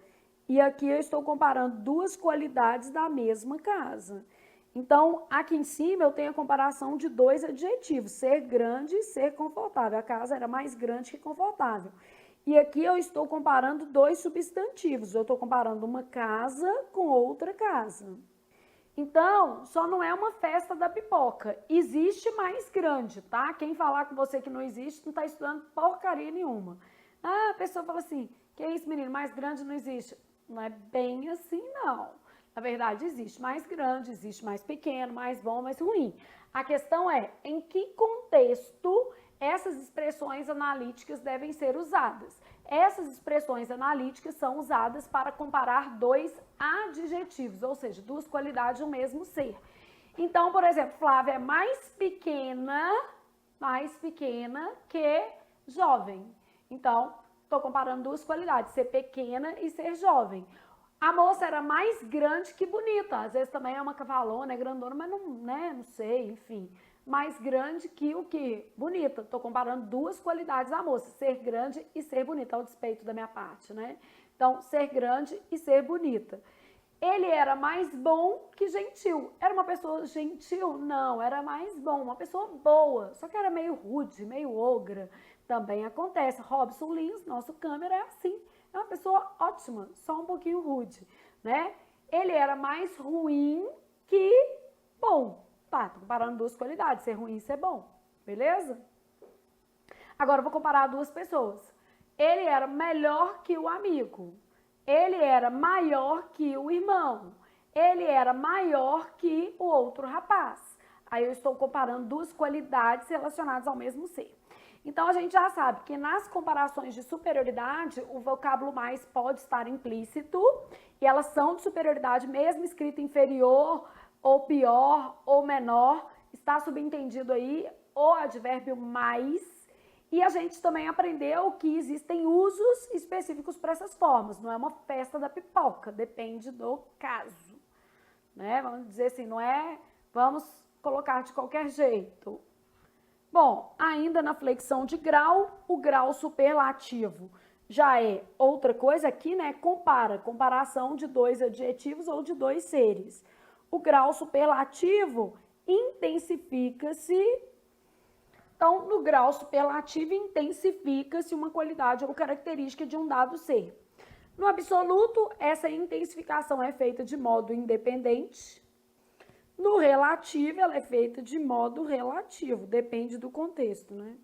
E aqui eu estou comparando duas qualidades da mesma casa. Então, aqui em cima eu tenho a comparação de dois adjetivos, ser grande e ser confortável. A casa era mais grande que confortável. E aqui eu estou comparando dois substantivos. Eu estou comparando uma casa com outra casa. Então, só não é uma festa da pipoca. Existe mais grande, tá? Quem falar com você que não existe, não está estudando porcaria nenhuma. Ah, a pessoa fala assim, que isso, menino, mais grande não existe. Não é bem assim, não. Na verdade, existe mais grande, existe mais pequeno, mais bom, mais ruim. A questão é, em que contexto essas expressões analíticas devem ser usadas? Essas expressões analíticas são usadas para comparar dois adjetivos, ou seja, duas qualidades do mesmo ser. Então, por exemplo, Flávia é mais pequena que jovem. Então, estou comparando duas qualidades, ser pequena e ser jovem. A moça era mais grande que bonita. Às vezes também é uma cavalona, é grandona, mas não, né, não sei, enfim. Mais grande que o quê? Bonita. Estou comparando duas qualidades da moça, ser grande e ser bonita, ao despeito da minha parte, né? Então, ser grande e ser bonita. Ele era mais bom que gentil. Era uma pessoa gentil? Não, era mais bom, uma pessoa boa. Só que era meio rude, meio ogra. Também acontece. Robson Lins, nosso câmera, é assim. É uma pessoa ótima, só um pouquinho rude, né? Ele era mais ruim que bom. Tá, tô comparando duas qualidades, ser ruim e ser bom, beleza? Agora eu vou comparar duas pessoas. Ele era melhor que o amigo. Ele era maior que o irmão. Ele era maior que o outro rapaz. Aí eu estou comparando duas qualidades relacionadas ao mesmo ser. Então, a gente já sabe que nas comparações de superioridade, o vocábulo mais pode estar implícito e elas são de superioridade mesmo escrito inferior, ou pior, ou menor. Está subentendido aí o advérbio mais. E a gente também aprendeu que existem usos específicos para essas formas. Não é uma festa da pipoca, depende do caso. Né? Vamos dizer assim, não é vamos colocar de qualquer jeito. Bom, ainda na flexão de grau, o grau superlativo já é outra coisa aqui, né? Comparação de dois adjetivos ou de dois seres. O grau superlativo intensifica-se. Então, no grau superlativo, intensifica-se uma qualidade ou característica de um dado ser. No absoluto, essa intensificação é feita de modo independente. No relativo, ela é feita de modo relativo, depende do contexto, né?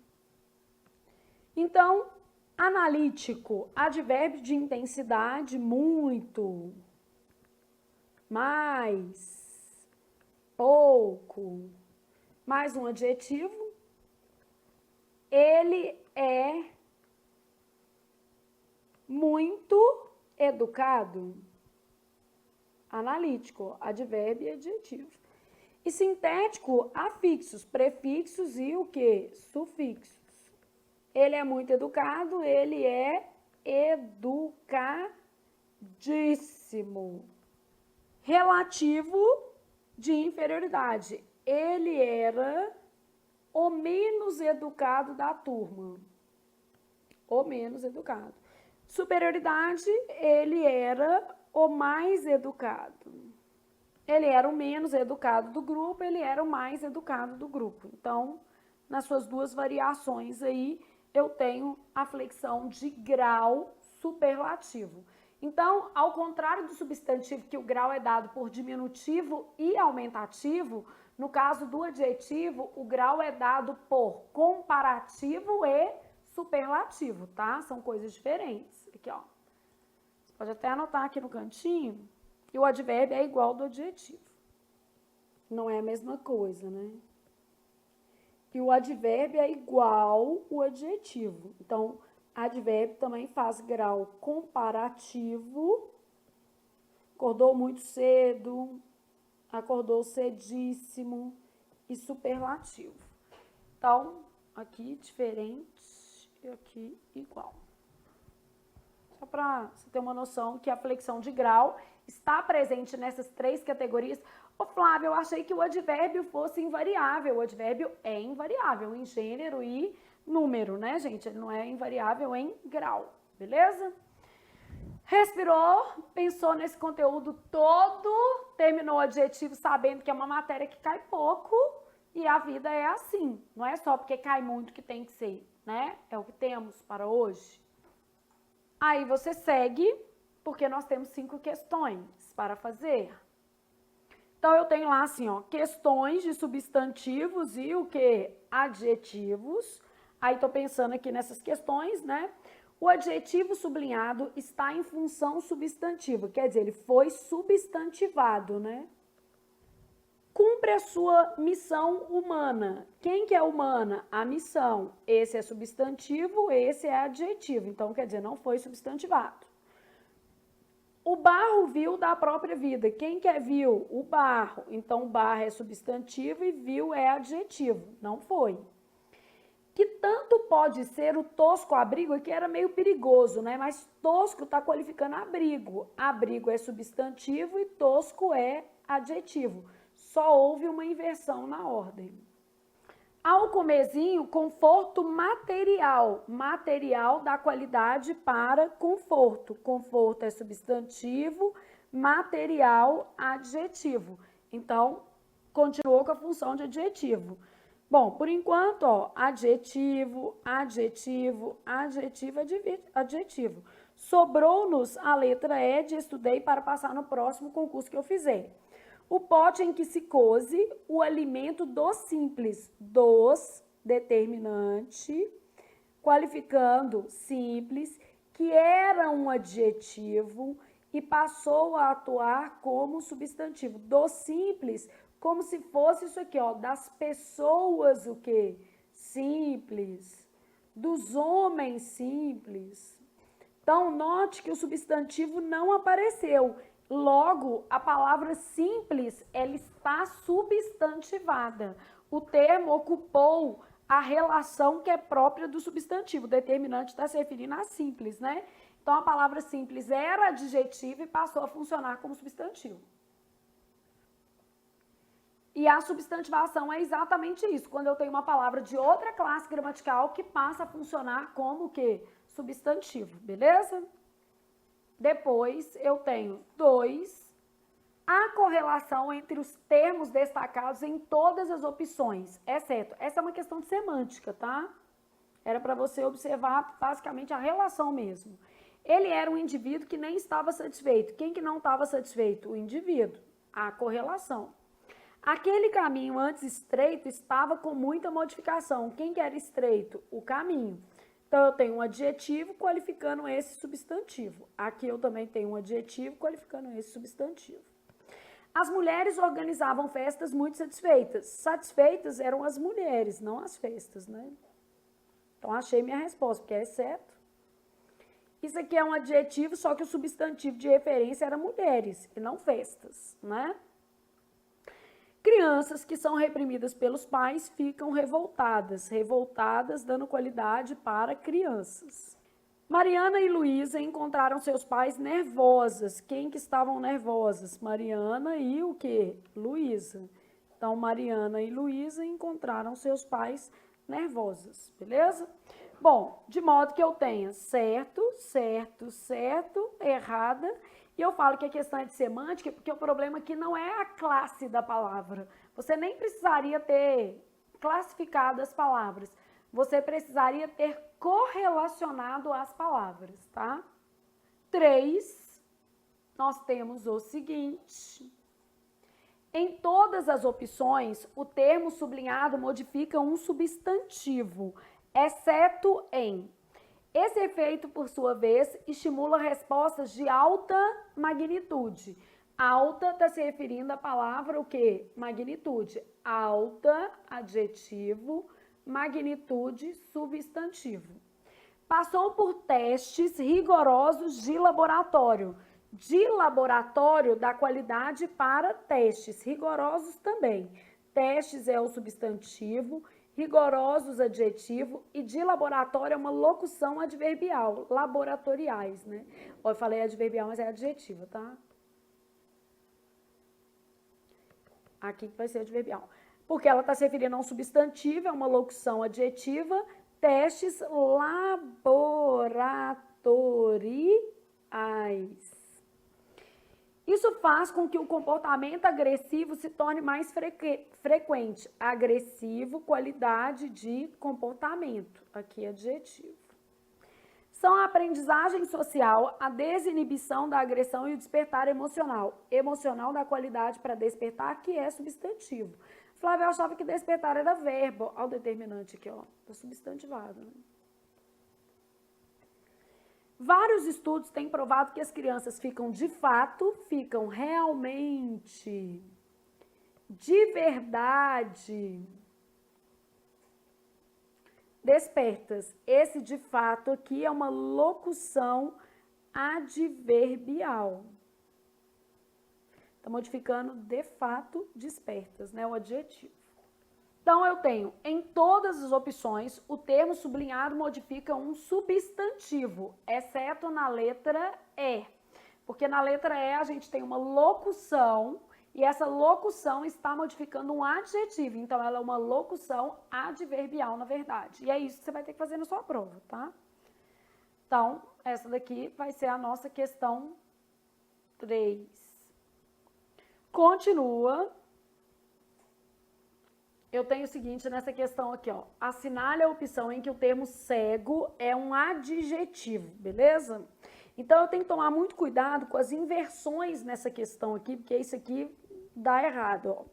Então, analítico, advérbio de intensidade, muito, mais, pouco, mais um adjetivo. Ele é muito educado. Analítico, advérbio e adjetivo. E sintético, afixos, prefixos e o quê? Sufixos. Ele é muito educado, ele é educadíssimo. Relativo de inferioridade. Ele era o menos educado da turma. O menos educado. Superioridade, ele era o mais educado. Ele era o menos educado do grupo, ele era o mais educado do grupo. Então, nas suas duas variações aí, eu tenho a flexão de grau superlativo. Então, ao contrário do substantivo, que o grau é dado por diminutivo e aumentativo, no caso do adjetivo, o grau é dado por comparativo e superlativo, tá? São coisas diferentes. Aqui, ó. Você pode até anotar aqui no cantinho. E o advérbio é igual ao do adjetivo. Não é a mesma coisa, né? E o advérbio é igual ao adjetivo. Então, advérbio também faz grau comparativo. Acordou muito cedo, acordou cedíssimo e superlativo. Então, aqui diferente e aqui igual. Só para você ter uma noção que a flexão de grau está presente nessas três categorias. Ô Flávia, eu achei que o advérbio fosse invariável. O advérbio é invariável em gênero e número, né, gente? Ele não é invariável em grau, beleza? Respirou, pensou nesse conteúdo todo, terminou o adjetivo sabendo que é uma matéria que cai pouco e a vida é assim. Não é só porque cai muito que tem que ser, né? É o que temos para hoje. Aí você segue, porque nós temos 5 questões para fazer. Então, eu tenho lá assim, ó, questões de substantivos e o que? Adjetivos. Aí, tô pensando aqui nessas questões, né? O adjetivo sublinhado está em função substantiva, quer dizer, ele foi substantivado, né? Cumpre a sua missão humana. Quem que é humana? A missão. Esse é substantivo, esse é adjetivo. Então, quer dizer, não foi substantivado. O barro viu da própria vida. Quem que é viu? O barro. Então, o barro é substantivo e viu é adjetivo. Não foi. Que tanto pode ser o tosco abrigo, aqui era meio perigoso, né? Mas tosco está qualificando abrigo. Abrigo é substantivo e tosco é adjetivo. Só houve uma inversão na ordem. Ao comezinho, conforto material. Material dá qualidade para conforto. Conforto é substantivo, material, adjetivo. Então, continuou com a função de adjetivo. Bom, por enquanto, ó, adjetivo, adjetivo, adjetivo, adjetivo. Sobrou-nos a letra E de estudei para passar no próximo concurso que eu fizer. O pote em que se cose o alimento dos simples, dos determinante, qualificando simples, que era um adjetivo e passou a atuar como substantivo. Do simples como se fosse isso aqui, ó, das pessoas o quê? Simples, dos homens simples. Então, note que o substantivo não apareceu. Logo, a palavra simples, ela está substantivada. O termo ocupou a relação que é própria do substantivo. O determinante está se referindo a simples, né? Então, a palavra simples era adjetivo e passou a funcionar como substantivo. E a substantivação é exatamente isso, quando eu tenho uma palavra de outra classe gramatical que passa a funcionar como o quê? Substantivo, beleza? Depois eu tenho 2, a correlação entre os termos destacados em todas as opções, exceto. Essa é uma questão de semântica, tá? Era para você observar basicamente a relação mesmo. Ele era um indivíduo que nem estava satisfeito. Quem que não estava satisfeito? O indivíduo. A correlação. Aquele caminho antes estreito estava com muita modificação. Quem que era estreito? O caminho. Então, eu tenho um adjetivo qualificando esse substantivo. Aqui eu também tenho um adjetivo qualificando esse substantivo. As mulheres organizavam festas muito satisfeitas. Satisfeitas eram as mulheres, não as festas, né? Então, achei minha resposta, porque é exceto. Isso aqui é um adjetivo, só que o substantivo de referência era mulheres e não festas, né? Crianças que são reprimidas pelos pais ficam revoltadas. Revoltadas, dando qualidade para crianças. Mariana e Luísa encontraram seus pais nervosas. Quem que estavam nervosas? Mariana e o quê? Luísa. Então, Mariana e Luísa encontraram seus pais nervosas, beleza? Bom, de modo que eu tenha certo, certo, certo, errada. E eu falo que a questão é de semântica, porque o problema aqui não é a classe da palavra. Você nem precisaria ter classificado as palavras. Você precisaria ter correlacionado as palavras, tá? 3, nós temos o seguinte. Em todas as opções, o termo sublinhado modifica um substantivo, exceto em. Esse efeito, por sua vez, estimula respostas de alta magnitude. Alta está se referindo à palavra o quê? Magnitude. Alta, adjetivo, magnitude, substantivo. Passou por testes rigorosos de laboratório. De laboratório dá qualidade para testes, rigorosos também. Testes é o substantivo, rigorosos adjetivo e de laboratório é uma locução adverbial, laboratoriais, né? Eu falei adverbial, mas é adjetivo, tá? Aqui que vai ser adverbial. Porque ela está se referindo a um substantivo, é uma locução adjetiva, testes laboratoriais. Isso faz com que o comportamento agressivo se torne mais frequente. Agressivo, qualidade de comportamento. Aqui, adjetivo. São a aprendizagem social, a desinibição da agressão e o despertar emocional. Emocional dá qualidade para despertar, que é substantivo. Flávia achava que despertar era verbo. Olha o determinante aqui, ó. Tá substantivado, né? Vários estudos têm provado que as crianças ficam de fato, ficam realmente, de verdade, despertas. Esse de fato aqui é uma locução adverbial. Está modificando de fato despertas, né? O adjetivo. Então, eu tenho, em todas as opções, o termo sublinhado modifica um substantivo, exceto na letra E. Porque na letra E a gente tem uma locução e essa locução está modificando um adjetivo. Então, ela é uma locução adverbial, na verdade. E é isso que você vai ter que fazer na sua prova, tá? Então, essa daqui vai ser a nossa questão 3. Continua. Eu tenho o seguinte nessa questão aqui, ó. Assinale a opção em que o termo cego é um adjetivo, beleza? Então, eu tenho que tomar muito cuidado com as inversões nessa questão aqui, porque isso aqui dá errado, ó.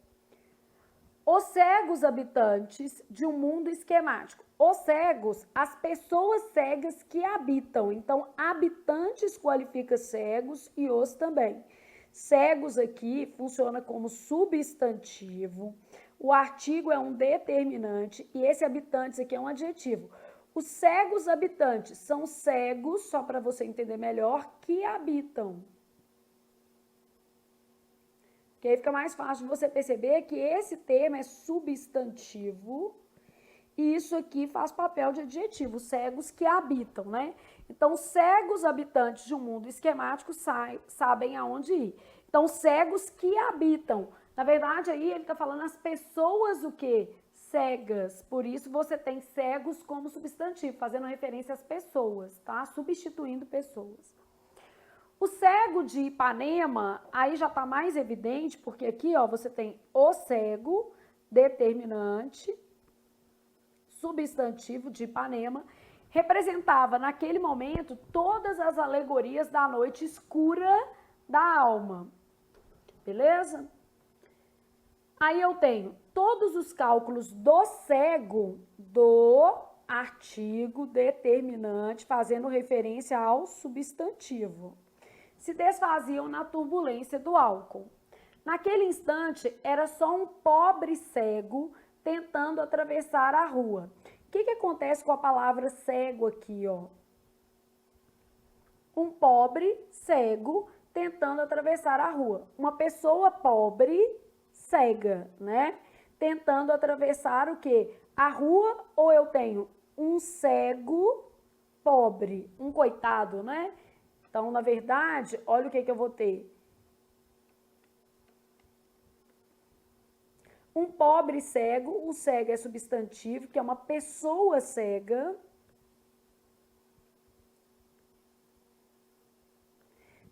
Os cegos habitantes de um mundo esquemático. Os cegos, as pessoas cegas que habitam. Então, habitantes qualifica cegos e os também. Cegos aqui funciona como substantivo, o artigo é um determinante e esse habitantes aqui é um adjetivo. Os cegos habitantes são cegos, só para você entender melhor, que habitam. Que aí fica mais fácil de você perceber que esse termo é substantivo e isso aqui faz papel de adjetivo, cegos que habitam, né? Então, cegos habitantes de um mundo esquemático sabem aonde ir. Então, cegos que habitam. Na verdade, aí ele está falando as pessoas o quê? Cegas. Por isso, você tem cegos como substantivo, fazendo referência às pessoas, tá? Substituindo pessoas. O cego de Ipanema, aí já está mais evidente, porque aqui, ó, você tem o cego, determinante, substantivo de Ipanema, representava naquele momento todas as alegorias da noite escura da alma. Beleza? Aí eu tenho todos os cálculos do cego do artigo determinante, fazendo referência ao substantivo. Se desfaziam na turbulência do álcool. Naquele instante, era só um pobre cego tentando atravessar a rua. O que acontece com a palavra cego aqui, ó? Um pobre cego tentando atravessar a rua. Uma pessoa pobre, cega, né? Tentando atravessar o quê? A rua, ou eu tenho um cego pobre, um coitado, né? Então, na verdade, olha o que eu vou ter. Um pobre cego, o cego é substantivo, que é uma pessoa cega.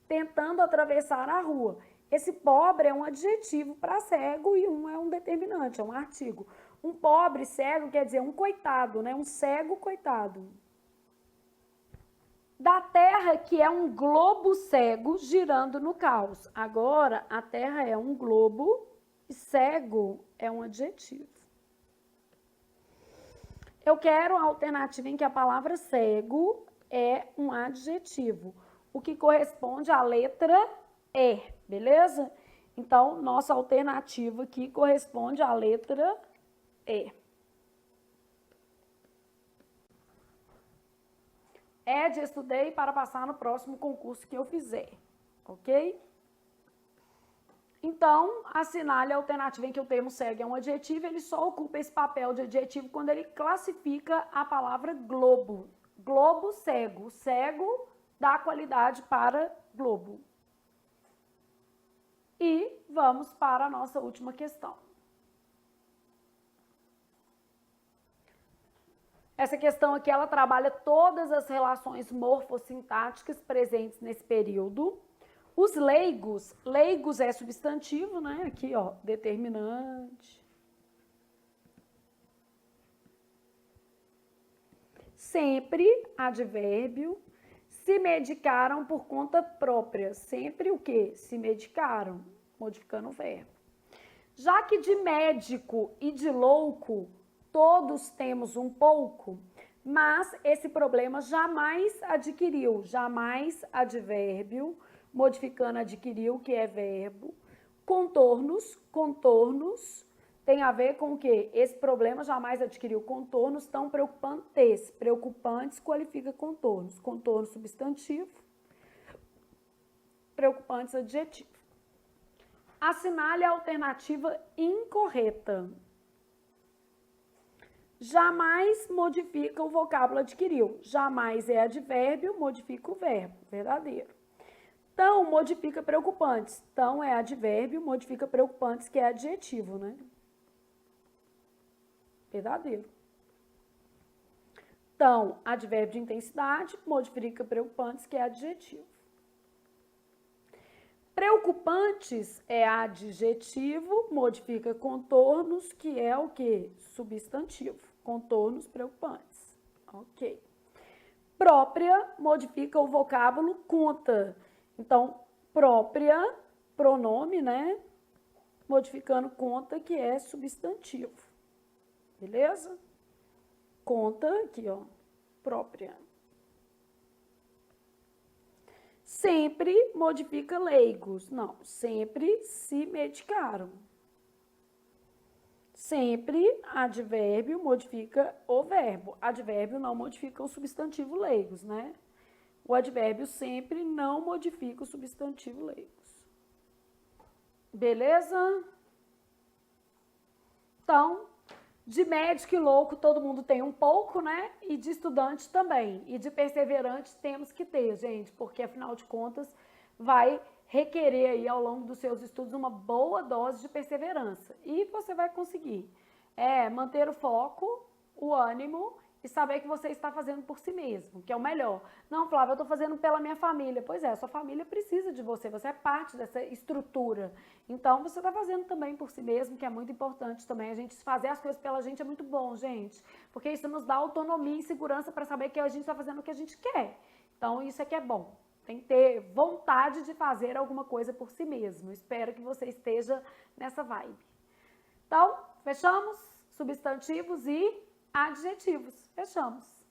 Tentando atravessar a rua. Esse pobre é um adjetivo para cego e um é um determinante, é um artigo. Um pobre cego quer dizer um coitado, né? Um cego coitado. Da Terra, que é um globo cego girando no caos. Agora, a Terra é um globo e cego é um adjetivo. Eu quero a alternativa em que a palavra cego é um adjetivo, o que corresponde à letra E, beleza? Então, nossa alternativa aqui corresponde à letra E. Ed, estudei para passar no próximo concurso que eu fizer, ok? Então, assinale a alternativa em que o termo cego é um adjetivo, ele só ocupa esse papel de adjetivo quando ele classifica a palavra globo. Globo cego, cego dá qualidade para globo. E vamos para a nossa última questão. Essa questão aqui, ela trabalha todas as relações morfossintáticas presentes nesse período. Os leigos, leigos é substantivo, né? Aqui, ó, determinante. Sempre advérbio. Se medicaram por conta própria. Sempre o quê? Se medicaram, modificando o verbo. Já que de médico e de louco todos temos um pouco, mas esse problema jamais adquiriu, jamais advérbio, modificando adquiriu, que é verbo. Contornos, contornos, tem a ver com o quê? Esse problema jamais adquiriu contornos tão preocupantes. Preocupantes qualifica contornos. Contorno substantivo, preocupantes adjetivo. Assinale a alternativa incorreta. Jamais modifica o vocábulo adquiriu. Jamais é advérbio, modifica o verbo. Verdadeiro. Tão modifica preocupantes. Tão é advérbio, modifica preocupantes, que é adjetivo, né? Verdadeiro. Tão, advérbio de intensidade, modifica preocupantes, que é adjetivo. Preocupantes é adjetivo, modifica contornos, que é o quê? Substantivo. Contornos preocupantes. Ok. Própria modifica o vocábulo conta. Então, própria, pronome, né? Modificando conta, que é substantivo. Beleza? Conta, aqui, ó, própria. sempre modifica leigos. Não, sempre se medicaram. Sempre advérbio modifica o verbo. Advérbio não modifica o substantivo leigos, né? O advérbio sempre não modifica o substantivo leigos. Beleza? Então, de médico e louco todo mundo tem um pouco, né? E de estudante também. E de perseverante temos que ter, gente, porque afinal de contas vai requerer aí ao longo dos seus estudos uma boa dose de perseverança. E você vai conseguir manter o foco, o ânimo e saber que você está fazendo por si mesmo, que é o melhor. Não, Flávia, eu estou fazendo pela minha família. Pois é, sua família precisa de você é parte dessa estrutura. Então, você está fazendo também por si mesmo, que é muito importante também. A gente fazer as coisas pela gente é muito bom, gente, porque isso nos dá autonomia e segurança para saber que a gente está fazendo o que a gente quer. Então, isso é que é bom. Tem que ter vontade de fazer alguma coisa por si mesmo. Espero que você esteja nessa vibe. Então, fechamos? Substantivos e adjetivos. Fechamos.